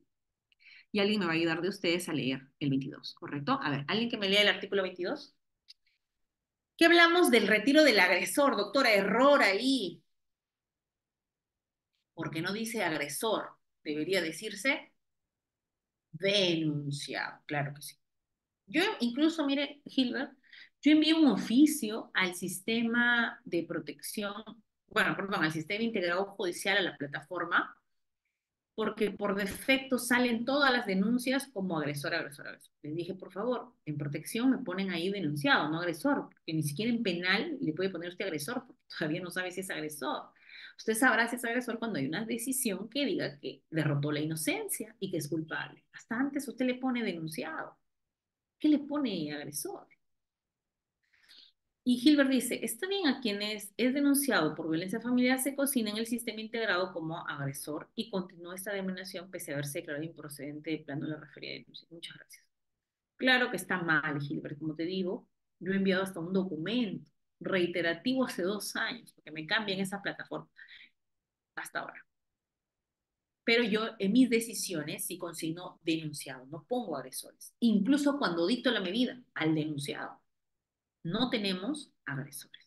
Y alguien me va a ayudar de ustedes a leer el 22, ¿correcto? A ver, ¿alguien que me lea el artículo 22? ¿Qué hablamos del retiro del agresor, doctora? Error ahí. Porque no dice agresor, debería decirse denunciado, claro que sí. Yo incluso, mire, Gilbert, yo envié un oficio al sistema de protección, bueno, perdón, al sistema integrado judicial, a la plataforma, porque por defecto salen todas las denuncias como agresor, agresor, agresor. Les dije, por favor, en protección me ponen ahí denunciado, no agresor, porque ni siquiera en penal le puede poner usted agresor, porque todavía no sabe si es agresor. Usted sabrá si es agresor cuando hay una decisión que diga que derrotó la inocencia y que es culpable. Hasta antes usted le pone denunciado. ¿Qué le pone agresor? Y Gilbert dice, está bien a quien es denunciado por violencia familiar se cocina en el sistema integrado como agresor y continúa esta denominación pese a haberse declarado improcedente de plano la referida denuncia. Muchas gracias. Claro que está mal, Gilbert, como te digo, yo he enviado hasta un documento reiterativo hace 2 años, porque me cambian esa plataforma hasta ahora. Pero yo en mis decisiones sí consigno denunciado, no pongo agresores. Incluso cuando dicto la medida al denunciado, no tenemos agresores.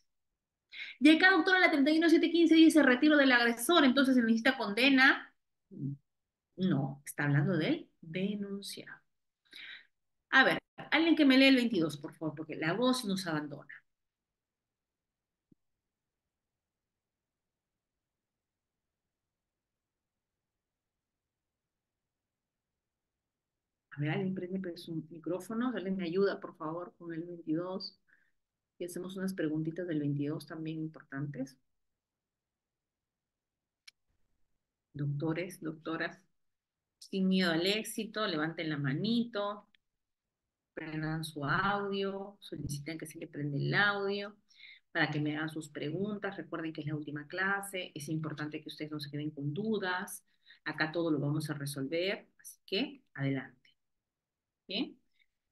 Y acá, doctora, la 31715 dice retiro del agresor, entonces se necesita condena. No, está hablando del denunciado. A ver, alguien que me lee el 22, por favor, porque la voz nos abandona. A ver, alguien prende pues, su micrófono, alguien me ayuda, por favor, con el 22. Y hacemos unas preguntitas del 22 también importantes. Doctores, doctoras, sin miedo al éxito, levanten la manito, prendan su audio, solicitan que se le prenda el audio para que me hagan sus preguntas. Recuerden que es la última clase, es importante que ustedes no se queden con dudas. Acá todo lo vamos a resolver, así que adelante. ¿Bien?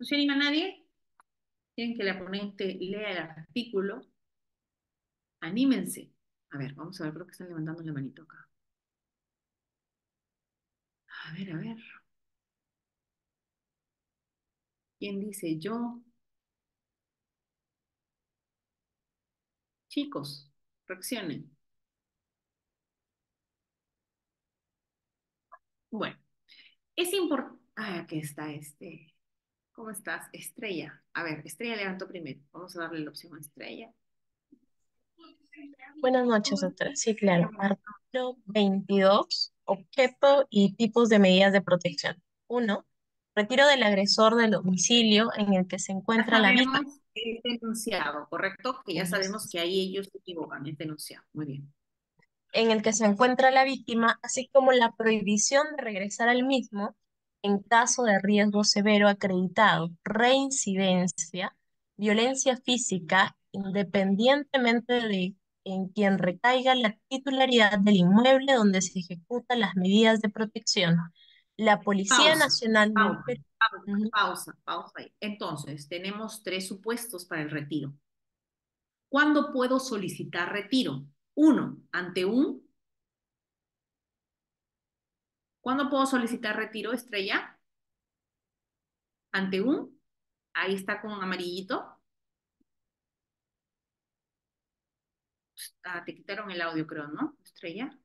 ¿No se anima nadie? Quieren que la ponente lea el artículo. Anímense. A ver, vamos a ver, creo que están levantando la manito acá. A ver, a ver. ¿Quién dice yo? Chicos, reaccionen. Bueno, es importante. Ah, aquí está este. ¿Cómo estás? Estrella. A ver, Estrella levantó primero. Vamos a darle la opción a Estrella. Buenas noches, doctora. Sí, claro. Artículo 22, objeto y tipos de medidas de protección. Uno, retiro del agresor del domicilio en el que se Ya encuentra la víctima, sabemos que es denunciado, ¿correcto? Que ya sabemos que ahí ellos se equivocan, es denunciado. Muy bien. así como la prohibición de regresar al mismo en caso de riesgo severo acreditado, reincidencia, violencia física, independientemente de en quien recaiga la titularidad del inmueble donde se ejecutan las medidas de protección. La Policía Pausa, Nacional del pausa, Perú. pausa, Ujú. pausa, pausa ahí. Entonces, tenemos tres supuestos para el retiro. ¿Cuándo puedo solicitar retiro? Uno, ante un. ¿Cuándo puedo solicitar retiro, Estrella? Ante un. Ahí está con amarillito. Ah, te quitaron el audio, creo, ¿no, Estrella?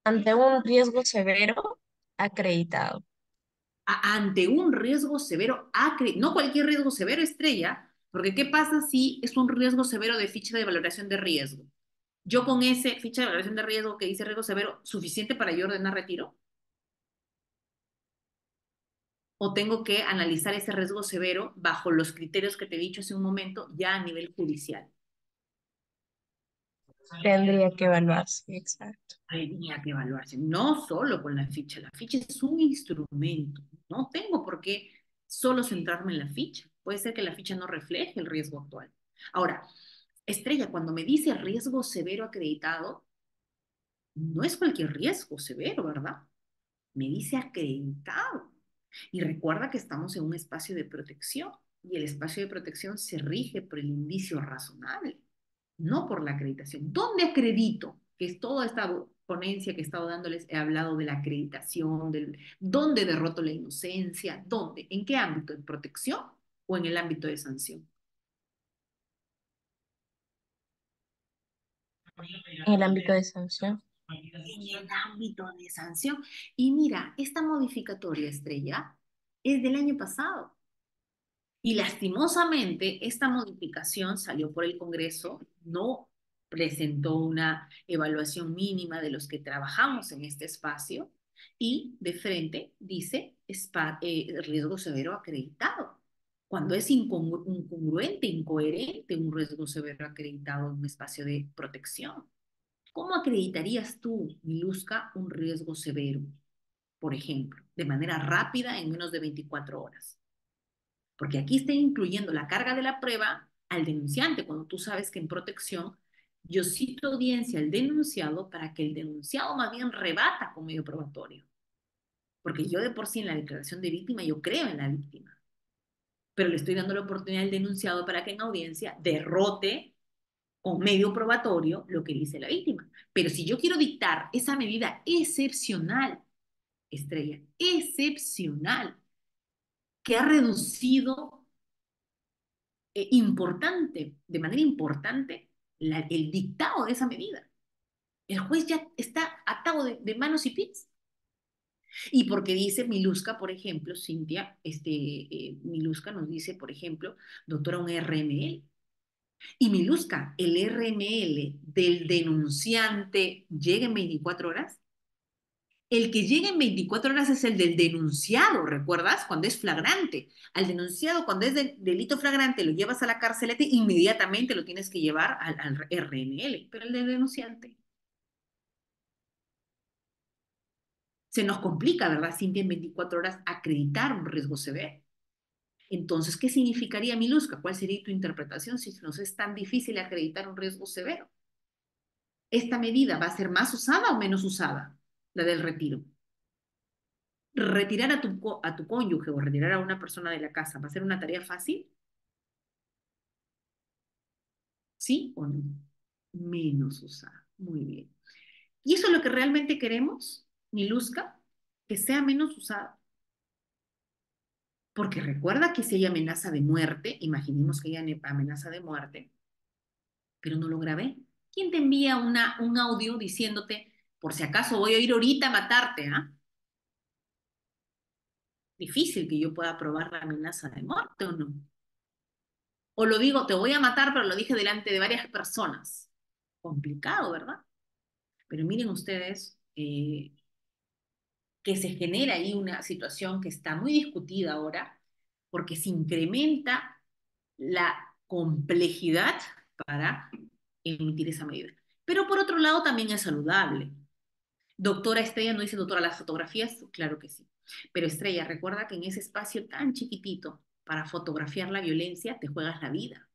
Ante un riesgo severo acreditado. Ante un riesgo severo, no cualquier riesgo severo, Estrella, porque ¿qué pasa si es un riesgo severo de ficha de valoración de riesgo? Yo con ese ficha de valoración de riesgo que dice riesgo severo, ¿suficiente para yo ordenar retiro? ¿O tengo que analizar ese riesgo severo bajo los criterios que te he dicho hace un momento, ya a nivel judicial? Tendría que evaluarse, exacto. Tenía que evaluarse, no solo con la ficha. La ficha es un instrumento. No tengo por qué solo centrarme en la ficha. Puede ser que la ficha no refleje el riesgo actual. Ahora, Estrella, cuando me dice riesgo severo acreditado, no es cualquier riesgo severo, ¿verdad? Me dice acreditado. Y recuerda que estamos en un espacio de protección y el espacio de protección se rige por el indicio razonable, no por la acreditación. ¿Dónde acredito? Que es toda esta ponencia que he estado dándoles, he hablado de la acreditación, dónde derroto la inocencia, dónde, en qué ámbito, en protección o en el ámbito de sanción. En el ámbito de sanción. En el ámbito de sanción. Y mira, esta modificatoria, Estrella, es del año pasado. Y lastimosamente, esta modificación salió por el Congreso, no presentó una evaluación mínima de los que trabajamos en este espacio y de frente dice riesgo severo acreditado, cuando es incongruente, incoherente un riesgo severo acreditado en un espacio de protección. ¿Cómo acreditarías tú, Miluska, un riesgo severo, por ejemplo, de manera rápida en menos de 24 horas? Porque aquí está incluyendo la carga de la prueba al denunciante, cuando tú sabes que en protección yo cito audiencia al denunciado para que el denunciado más bien rebata con medio probatorio. Porque yo de por sí en la declaración de víctima yo creo en la víctima, pero le estoy dando la oportunidad al denunciado para que en audiencia derrote con medio probatorio lo que dice la víctima. Pero si yo quiero dictar esa medida excepcional, Estrella, excepcional, que ha reducido importante, de manera importante, el dictado de esa medida. El juez ya está atado de manos y pies. Y porque dice Miluska, por ejemplo, Cintia, Miluska nos dice, por ejemplo, doctora, un RML. Y Miluska, el RML del denunciante llega en 24 horas. El que llega en 24 horas es el del denunciado, ¿recuerdas? Cuando es flagrante. Al denunciado, cuando es delito flagrante, lo llevas a la carceleta, inmediatamente lo tienes que llevar al RNL. Pero el del denunciante. Se nos complica, ¿verdad, Cintia, en 24 horas acreditar un riesgo severo? Entonces, ¿qué significaría Miluska? ¿Cuál sería tu interpretación si nos es tan difícil acreditar un riesgo severo? ¿Esta medida va a ser más usada o menos usada? La del retiro. ¿Retirar a tu cónyuge o retirar a una persona de la casa va a ser una tarea fácil? ¿Sí o no? Menos usada. Muy bien. ¿Y eso es lo que realmente queremos, Miluska? Que sea menos usada. Porque recuerda que si hay amenaza de muerte, imaginemos que hay amenaza de muerte, pero no lo grabé. ¿Quién te envía un audio diciéndote, por si acaso voy a ir ahorita a matarte? ¿Ah? Difícil que yo pueda probar la amenaza de muerte o no. O lo digo, te voy a matar, pero lo dije delante de varias personas. Complicado, ¿verdad? Pero miren ustedes que se genera ahí una situación que está muy discutida ahora, porque se incrementa la complejidad para emitir esa medida. Pero por otro lado también es saludable. Doctora Estrella no dice, doctora, las fotografías, claro que sí. Pero Estrella, recuerda que en ese espacio tan chiquitito para fotografiar la violencia te juegas la vida.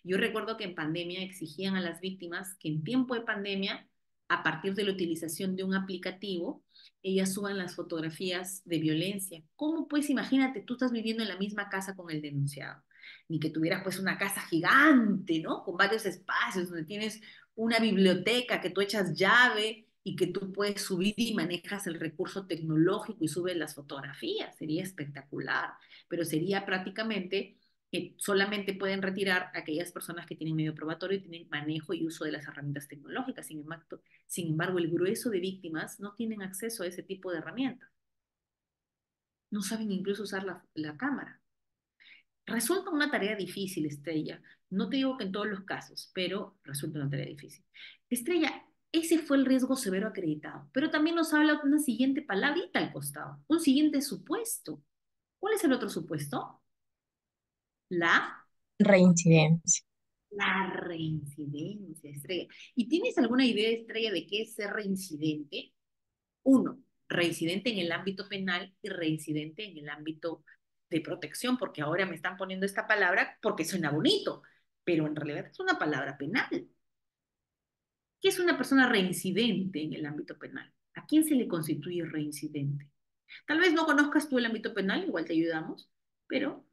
Yo recuerdo que en pandemia exigían a las víctimas que en tiempo de pandemia, a partir de la utilización de un aplicativo, ellas suban las fotografías de violencia. ¿Cómo pues imagínate, tú estás viviendo en la misma casa con el denunciado? Ni que tuvieras pues una casa gigante, ¿no? Con varios espacios donde tienes una biblioteca que tú echas llave y que tú puedes subir y manejas el recurso tecnológico y subes las fotografías. Sería espectacular, pero sería prácticamente que solamente pueden retirar aquellas personas que tienen medio probatorio y tienen manejo y uso de las herramientas tecnológicas. Sin embargo, el grueso de víctimas no tienen acceso a ese tipo de herramientas. No saben incluso usar la cámara. Resulta una tarea difícil, Estrella. No te digo que en todos los casos, pero resulta una tarea difícil. Estrella, ese fue el riesgo severo acreditado, pero también nos habla una siguiente palabrita al costado, un siguiente supuesto. ¿Cuál es el otro supuesto? La Reincidencia. La reincidencia, Estrella. ¿Y tienes alguna idea, Estrella, de qué es ser reincidente? Uno, reincidente en el ámbito penal y reincidente en el ámbito de protección, porque ahora me están poniendo esta palabra porque suena bonito, pero en realidad es una palabra penal. ¿Qué es una persona reincidente en el ámbito penal? ¿A quién se le constituye reincidente? Tal vez no conozcas tú el ámbito penal, igual te ayudamos, pero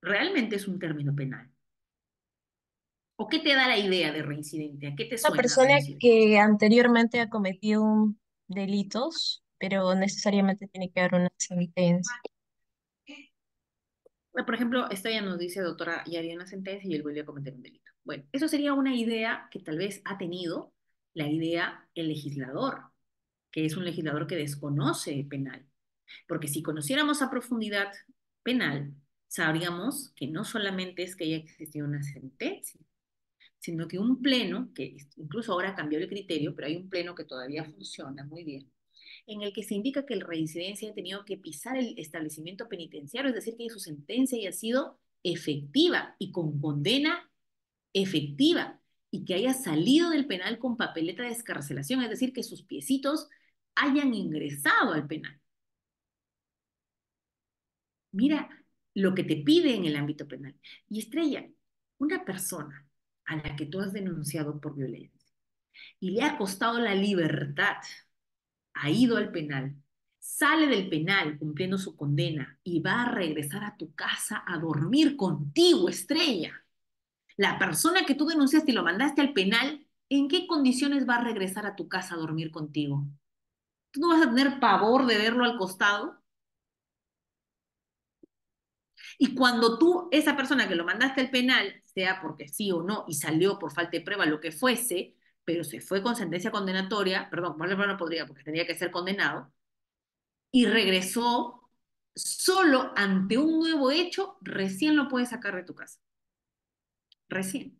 realmente es un término penal. ¿O qué te da la idea de reincidente? ¿A qué te Una suena persona reincidente? que anteriormente ha cometido delitos, pero necesariamente tiene que haber una sentencia. Bueno, por ejemplo, esta ya nos dice, doctora, ya había una sentencia y él volvió a cometer un delito. Bueno, eso sería una idea que tal vez ha tenido la idea el legislador, que es un legislador que desconoce penal. Porque si conociéramos a profundidad penal, sabríamos que no solamente es que haya existido una sentencia, sino que un pleno, que incluso ahora cambió el criterio, pero hay un pleno que todavía funciona muy bien, en el que se indica que el reincidencia ha tenido que pisar el establecimiento penitenciario, es decir, que su sentencia haya sido efectiva y con condena efectiva, y que haya salido del penal con papeleta de excarcelación, es decir, que sus piecitos hayan ingresado al penal. Mira lo que te pide en el ámbito penal. Y Estrella, una persona a la que tú has denunciado por violencia y le ha costado la libertad, ha ido al penal, sale del penal cumpliendo su condena y va a regresar a tu casa a dormir contigo, Estrella. La persona que tú denunciaste y lo mandaste al penal, ¿en qué condiciones va a regresar a tu casa a dormir contigo? ¿Tú no vas a tener pavor de verlo al costado? Y cuando tú, esa persona que lo mandaste al penal, sea porque sí o no, y salió por falta de prueba, lo que fuese, pero se fue con sentencia condenatoria, perdón, por ejemplo no podría porque tenía que ser condenado, y regresó solo ante un nuevo hecho, recién lo puedes sacar de tu casa. Recién.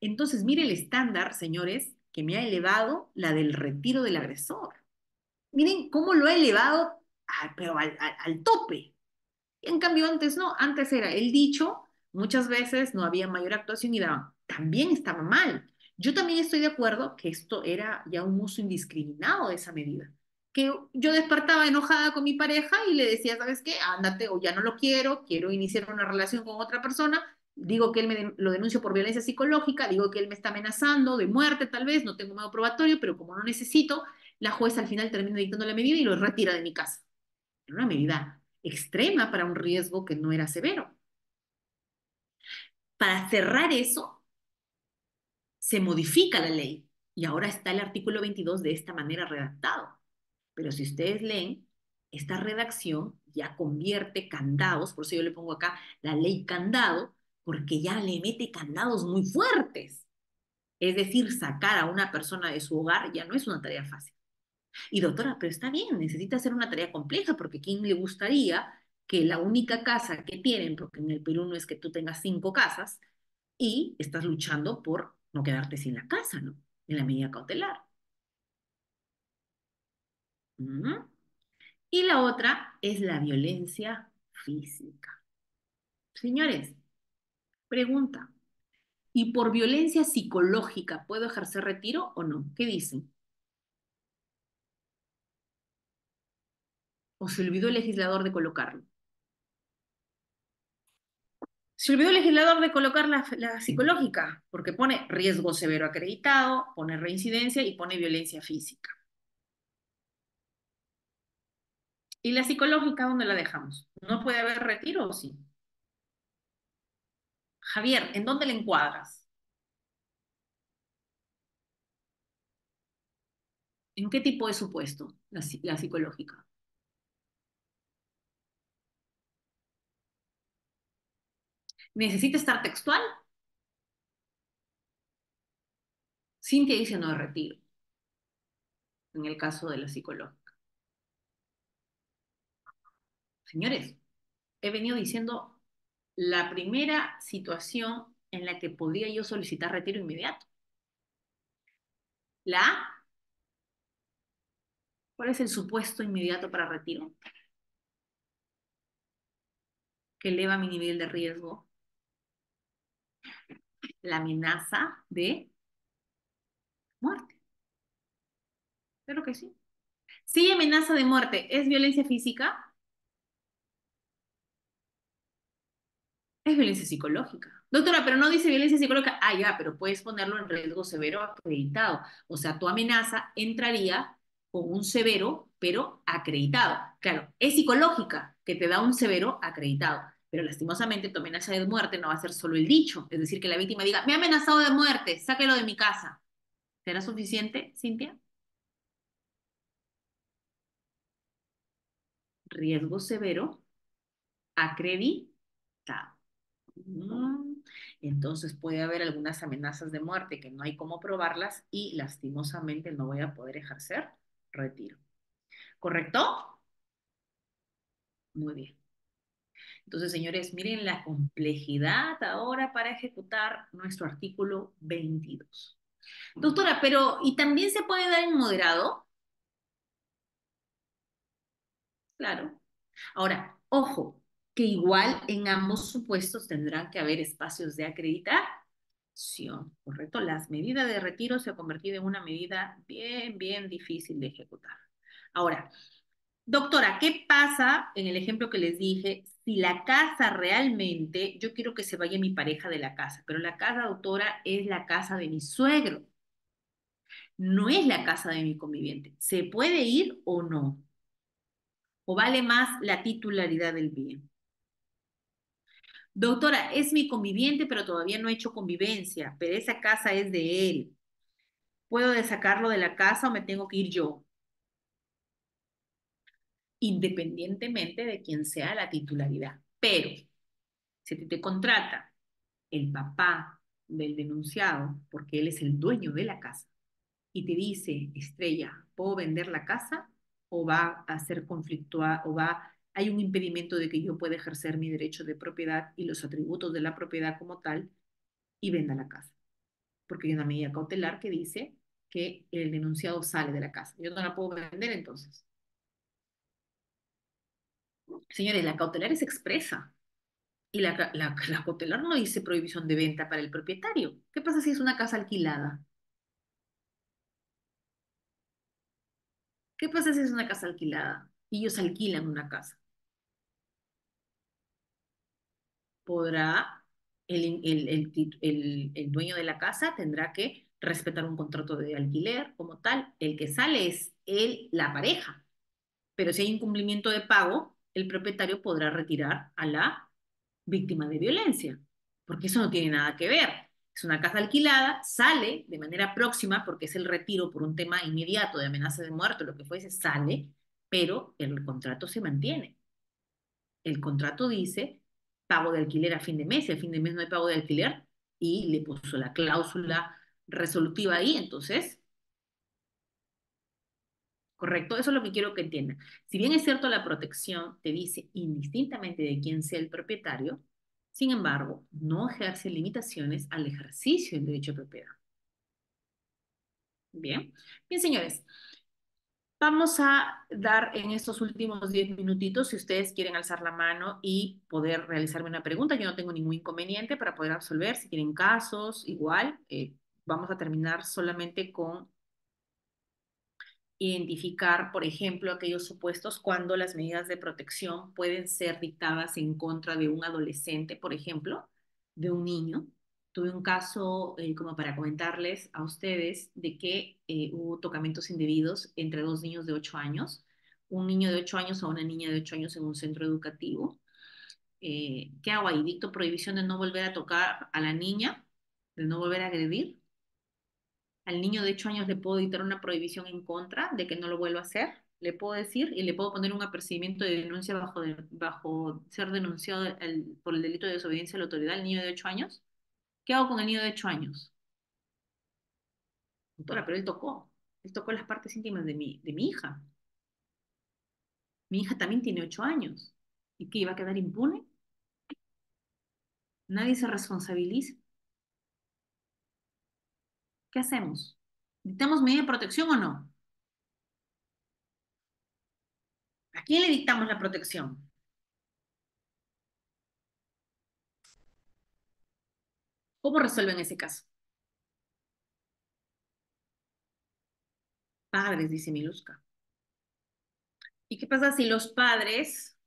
Entonces, mire el estándar, señores, que me ha elevado la del retiro del agresor. Miren cómo lo ha elevado pero al tope. En cambio, antes no, antes era el dicho, muchas veces no había mayor actuación y daban, también estaba mal. Yo también estoy de acuerdo que esto era ya un uso indiscriminado de esa medida, que yo despertaba enojada con mi pareja y le decía, ¿sabes qué? Ándate o ya no lo quiero, quiero iniciar una relación con otra persona, digo que él lo denuncio por violencia psicológica, digo que él me está amenazando de muerte tal vez, no tengo medio probatorio, pero como no necesito, la jueza al final termina dictando la medida y lo retira de mi casa. Era una medida extrema para un riesgo que no era severo. Para cerrar eso, se modifica la ley y ahora está el artículo 22 de esta manera redactado. Pero si ustedes leen, esta redacción ya convierte candados, por eso yo le pongo acá la ley candado, porque ya le mete candados muy fuertes. Es decir, sacar a una persona de su hogar ya no es una tarea fácil. Y doctora, pero está bien, necesita hacer una tarea compleja, porque ¿quién le gustaría que la única casa que tienen, porque en el Perú no es que tú tengas 5 casas, y estás luchando por no quedarte sin la casa, ¿no? En la medida cautelar. ¿Mm? Y la otra es la violencia física. Señores, pregunta, ¿y por violencia psicológica puedo ejercer retiro o no? ¿Qué dicen? ¿O se olvidó el legislador de colocarlo? Se olvidó el legislador de colocar la psicológica, porque pone riesgo severo acreditado, pone reincidencia y pone violencia física. ¿Y la psicológica dónde la dejamos? ¿No puede haber retiro o sí? Javier, ¿en dónde le encuadras? ¿En qué tipo de supuesto la psicológica? ¿Necesita estar textual? Cintia dice no de retiro, en el caso de la psicológica. Señores, he venido diciendo la primera situación en la que podría yo solicitar retiro inmediato. La A, ¿cuál es el supuesto inmediato para retiro? Que eleva mi nivel de riesgo. La amenaza de muerte. Claro que sí. Si hay amenaza de muerte, ¿es violencia física? Es violencia psicológica. Doctora, pero no dice violencia psicológica. Ah, ya, pero puedes ponerlo en riesgo severo acreditado. O sea, tu amenaza entraría con un severo, pero acreditado. Claro, es psicológica, que te da un severo acreditado. Pero lastimosamente tu amenaza de muerte no va a ser solo el dicho. Es decir, que la víctima diga, me ha amenazado de muerte, sáquelo de mi casa. ¿Será suficiente, Cintia? Riesgo severo acreditado. Mm, Entonces puede haber algunas amenazas de muerte que no hay cómo probarlas y lastimosamente no voy a poder ejercer retiro. ¿Correcto? Muy bien. Entonces, señores, miren la complejidad ahora para ejecutar nuestro artículo 22. Doctora, pero ¿y también se puede dar en moderado? Claro. Ahora, ojo, que igual en ambos supuestos tendrán que haber espacios de acreditación, ¿correcto? Las medidas de retiro se han convertido en una medida bien, bien difícil de ejecutar. Ahora, doctora, ¿qué pasa en el ejemplo que les dije? Si la casa realmente, yo quiero que se vaya mi pareja de la casa, pero la casa, doctora, es la casa de mi suegro, no es la casa de mi conviviente. ¿Se puede ir o no? ¿O vale más la titularidad del bien? Doctora, es mi conviviente, pero todavía no he hecho convivencia, pero esa casa es de él. ¿Puedo sacarlo de la casa o me tengo que ir yo? Independientemente de quién sea la titularidad. Pero si te contrata el papá del denunciado, porque él es el dueño de la casa, y te dice, Estrella, ¿puedo vender la casa? ¿O va a ser conflictual, hay un impedimento de que yo pueda ejercer mi derecho de propiedad y los atributos de la propiedad como tal y venda la casa? Porque hay una medida cautelar que dice que el denunciado sale de la casa. Yo no la puedo vender entonces. Señores, la cautelar es expresa y la cautelar no dice prohibición de venta para el propietario. ¿Qué pasa si es una casa alquilada? ¿Qué pasa si es una casa alquilada y ellos alquilan una casa? Podrá, el dueño de la casa tendrá que respetar un contrato de alquiler como tal. El que sale es él, la pareja. Pero si hay incumplimiento de pago, el propietario podrá retirar a la víctima de violencia, porque eso no tiene nada que ver. Es una casa alquilada, sale de manera próxima, porque es el retiro por un tema inmediato de amenaza de muerte, lo que fuese, sale, pero el contrato se mantiene. El contrato dice pago de alquiler a fin de mes, y a fin de mes no hay pago de alquiler, y le puso la cláusula resolutiva ahí, entonces, correcto, eso es lo que quiero que entiendan. Si bien es cierto, la protección te dice indistintamente de quién sea el propietario, sin embargo, no ejerce limitaciones al ejercicio del derecho de propiedad. Bien, bien, señores. Vamos a dar en estos últimos 10 minutitos, si ustedes quieren alzar la mano y poder realizarme una pregunta. Yo no tengo ningún inconveniente para poder absolver. Si tienen casos, igual, vamos a terminar solamente con identificar, por ejemplo, aquellos supuestos cuando las medidas de protección pueden ser dictadas en contra de un adolescente, por ejemplo, de un niño. Tuve un caso, como para comentarles a ustedes, de que hubo tocamientos indebidos entre dos niños de 8 años, un niño de 8 años a una niña de 8 años en un centro educativo. ¿Qué hago ahí? Dicto prohibición de no volver a tocar a la niña, de no volver a agredir. Al niño de 8 años le puedo dictar una prohibición en contra de que no lo vuelva a hacer. Le puedo decir y le puedo poner un apercibimiento de denuncia bajo ser denunciado por el delito de desobediencia a la autoridad al niño de 8 años. ¿Qué hago con el niño de 8 años? Doctora, pero él tocó. Él tocó las partes íntimas de mi hija. Mi hija también tiene 8 años. ¿Y qué iba a quedar impune? Nadie se responsabiliza. ¿Qué hacemos? ¿Dictamos medida de protección o no? ¿A quién le dictamos la protección? ¿Cómo resuelven ese caso? Padres, dice Miluska. ¿Y qué pasa si los padres,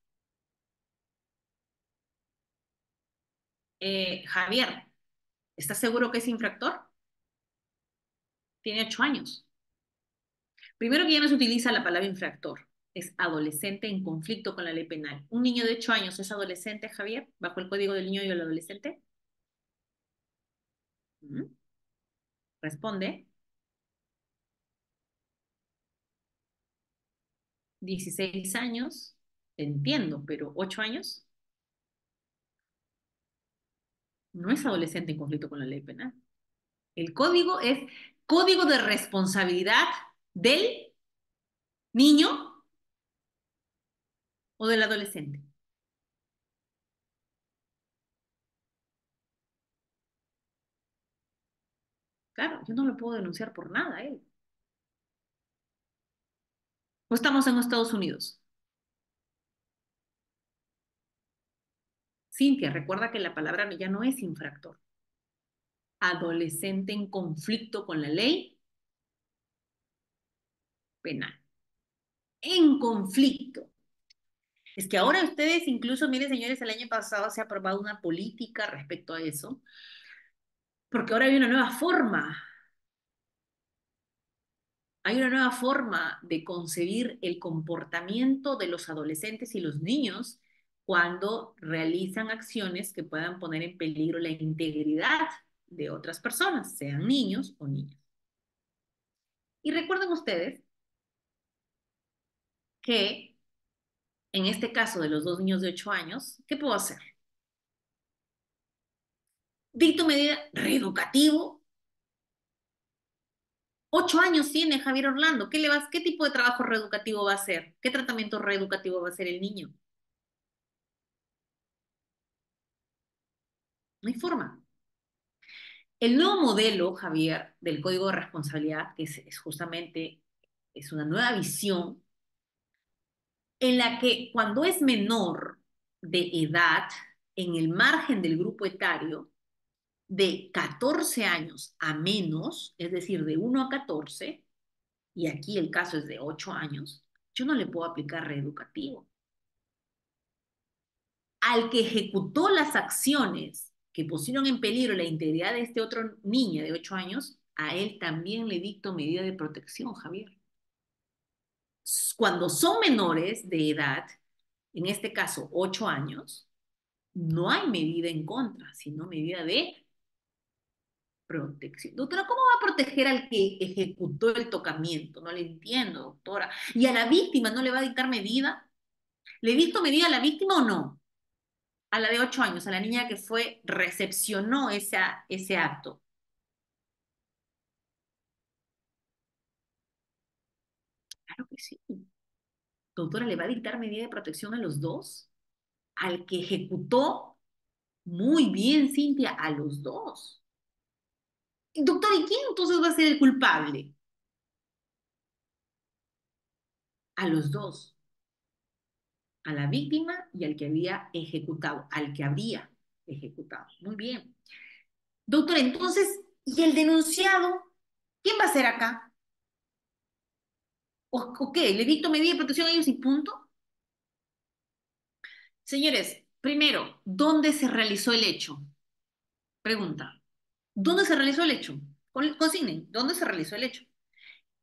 Javier, ¿estás seguro que es infractor? Tiene 8 años. Primero que ya no se utiliza la palabra infractor, es adolescente en conflicto con la ley penal. ¿Un niño de 8 años es adolescente, Javier, bajo el Código del Niño y el Adolescente? ¿Mm? Responde. 16 años, entiendo, pero 8 años no es adolescente en conflicto con la ley penal. El código es código de responsabilidad del niño o del adolescente. Claro, yo no lo puedo denunciar por nada a él. O estamos en Estados Unidos. Cintia, recuerda que la palabra ya no es infractor. Adolescente en conflicto con la ley penal. En conflicto. Es que ahora ustedes, incluso, miren, señores, el año pasado se ha aprobado una política respecto a eso, porque ahora hay una nueva forma. Hay una nueva forma de concebir el comportamiento de los adolescentes y los niños cuando realizan acciones que puedan poner en peligro la integridad de otras personas, sean niños o niñas. Y recuerden ustedes que en este caso de los dos niños de 8 años, ¿qué puedo hacer? Dicto medida reeducativo. 8 años tiene Javier Orlando. ¿Qué tipo de trabajo reeducativo va a hacer? ¿Qué tratamiento reeducativo va a hacer el niño? No hay forma. El nuevo modelo, Javier, del Código de Responsabilidad, que es justamente es una nueva visión en la que cuando es menor de edad, en el margen del grupo etario, de 14 años a menos, es decir, de 1 a 14, y aquí el caso es de 8 años, yo no le puedo aplicar reeducativo. Al que ejecutó las acciones que pusieron en peligro la integridad de este otro niño de 8 años, a él también le dicto medida de protección, Javier. Cuando son menores de edad, en este caso 8 años, no hay medida en contra, sino medida de protección. Doctora, ¿cómo va a proteger al que ejecutó el tocamiento? No le entiendo, doctora. ¿Y a la víctima no le va a dictar medida? ¿Le dicto medida a la víctima o no? A la de 8 años, a la niña que recepcionó ese acto. Claro que sí. Doctora, ¿le va a dictar medida de protección a los dos? Al que ejecutó, muy bien, Cintia, a los dos. Doctor, ¿y quién entonces va a ser el culpable? A los dos. A la víctima y al que había ejecutado, al que habría ejecutado. Muy bien. Doctor, entonces, ¿y el denunciado? ¿Quién va a ser acá? ¿O qué? ¿Le dicto medida de protección a ellos y punto? Señores, primero, ¿dónde se realizó el hecho? Pregunta. ¿Dónde se realizó el hecho? Consignen, ¿dónde se realizó el hecho?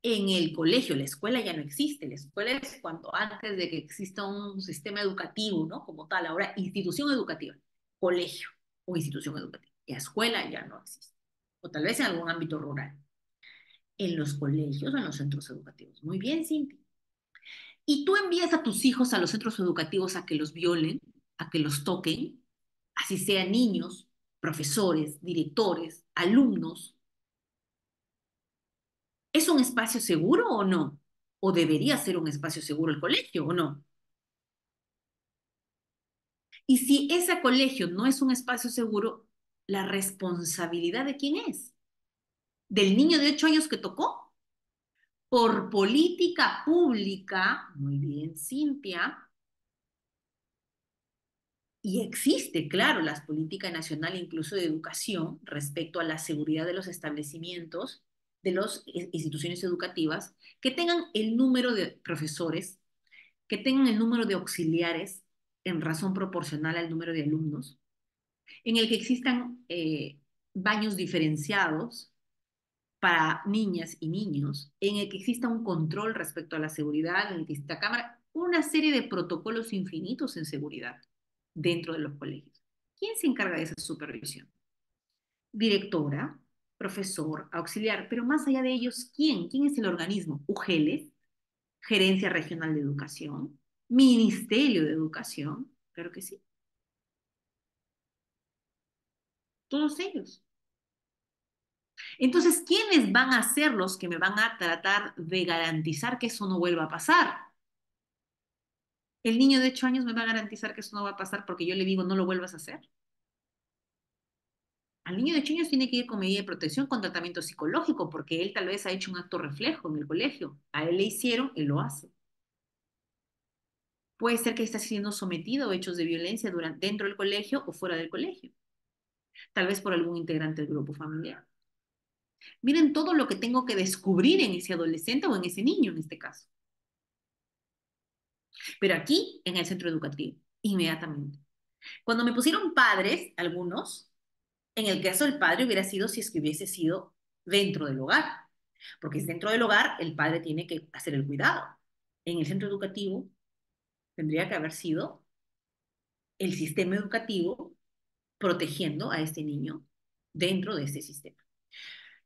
En el colegio, la escuela ya no existe. La escuela es cuando antes de que exista un sistema educativo, ¿no? Como tal, ahora institución educativa, colegio o institución educativa. La escuela ya no existe. O tal vez en algún ámbito rural. En los colegios o en los centros educativos. Muy bien, Cintia. Y tú envías a tus hijos a los centros educativos a que los violen, a que los toquen, así sean niños, profesores, directores, alumnos. ¿Es un espacio seguro o no? ¿O debería ser un espacio seguro el colegio o no? Y si ese colegio no es un espacio seguro, ¿la responsabilidad de quién es? ¿Del niño de 8 años que tocó? Por política pública, muy bien, Cintia, y existe, claro, la política nacional incluso de educación respecto a la seguridad de los establecimientos, de las instituciones educativas, que tengan el número de profesores, que tengan el número de auxiliares en razón proporcional al número de alumnos, en el que existan baños diferenciados para niñas y niños, en el que exista un control respecto a la seguridad, en el que exista cámara, una serie de protocolos infinitos en seguridad dentro de los colegios. ¿Quién se encarga de esa supervisión? Directora, profesor, auxiliar, pero más allá de ellos, ¿quién? ¿Quién es el organismo? UGELES, Gerencia Regional de Educación, Ministerio de Educación, claro que sí, todos ellos. Entonces, ¿quiénes van a ser los que me van a tratar de garantizar que eso no vuelva a pasar? El niño de 8 años me va a garantizar que eso no va a pasar porque yo le digo no lo vuelvas a hacer. Al niño de 8 años tiene que ir con medida de protección con tratamiento psicológico porque él tal vez ha hecho un acto reflejo en el colegio. A él le hicieron, él lo hace. Puede ser que esté siendo sometido a hechos de violencia dentro del colegio o fuera del colegio. Tal vez por algún integrante del grupo familiar. Miren todo lo que tengo que descubrir en ese adolescente o en ese niño en este caso. Pero aquí, en el centro educativo, inmediatamente. Cuando me pusieron padres, algunos, en el caso del padre hubiera sido si es que hubiese sido dentro del hogar, porque es dentro del hogar, el padre tiene que hacer el cuidado. En el centro educativo tendría que haber sido el sistema educativo protegiendo a este niño dentro de este sistema.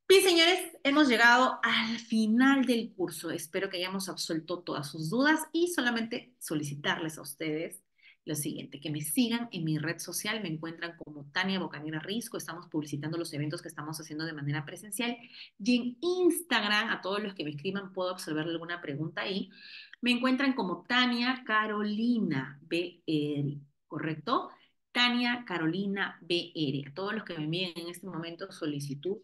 Bien, señores, hemos llegado al final del curso. Espero que hayamos absuelto todas sus dudas y solamente solicitarles a ustedes lo siguiente, que me sigan en mi red social, me encuentran como Tania Bocanera Risco, estamos publicitando los eventos que estamos haciendo de manera presencial y en Instagram, a todos los que me escriban, puedo absolver alguna pregunta ahí, me encuentran como Tania Carolina BR, ¿correcto? Tania Carolina BR, a todos los que me envíen en este momento solicitud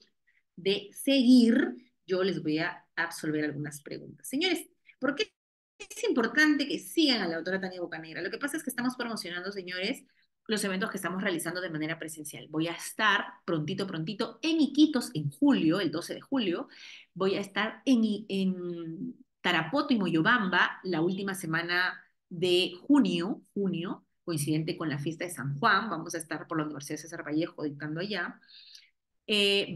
de seguir, yo les voy a absolver algunas preguntas. Señores, ¿por qué es importante que sigan a la autora Tania Bocanegra? Lo que pasa es que estamos promocionando, señores, los eventos que estamos realizando de manera presencial. Voy a estar prontito en Iquitos en julio, el 12 de julio. Voy a estar en Tarapoto y Moyobamba la última semana de junio, coincidente con la fiesta de San Juan. Vamos a estar por la Universidad César Vallejo dictando allá.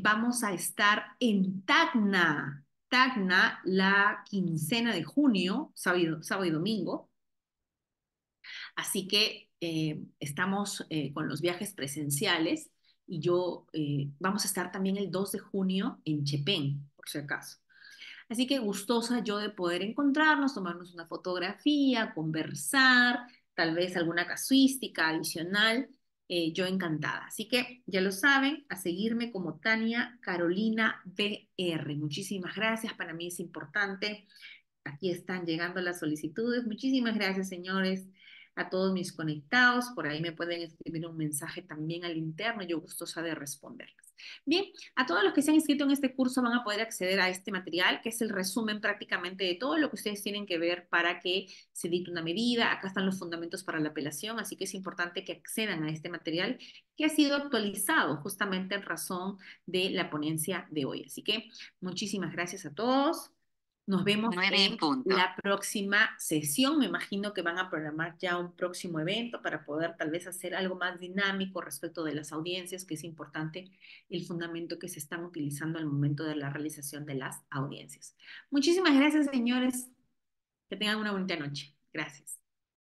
Vamos a estar en Tacna la quincena de junio, sábado y domingo. Así que estamos con los viajes presenciales y vamos a estar también el 2 de junio en Chepén, por si acaso. Así que gustosa yo de poder encontrarnos, tomarnos una fotografía, conversar, tal vez alguna casuística adicional, yo encantada. Así que ya lo saben, a seguirme como Tania Carolina BR. Muchísimas gracias, para mí es importante. Aquí están llegando las solicitudes. Muchísimas gracias, señores, a todos mis conectados. Por ahí me pueden escribir un mensaje también al interno. Yo gustosa de responderles. Bien, a todos los que se han inscrito en este curso van a poder acceder a este material, que es el resumen prácticamente de todo lo que ustedes tienen que ver para que se dicte una medida. Acá están los fundamentos para la apelación, así que es importante que accedan a este material que ha sido actualizado justamente en razón de la ponencia de hoy. Así que muchísimas gracias a todos. Nos vemos 9 en en punto. la próxima sesión. Me imagino que van a programar ya un próximo evento para poder tal vez hacer algo más dinámico respecto de las audiencias, que es importante el fundamento que se están utilizando al momento de la realización de las audiencias. Muchísimas gracias, señores. Que tengan una bonita noche. Gracias.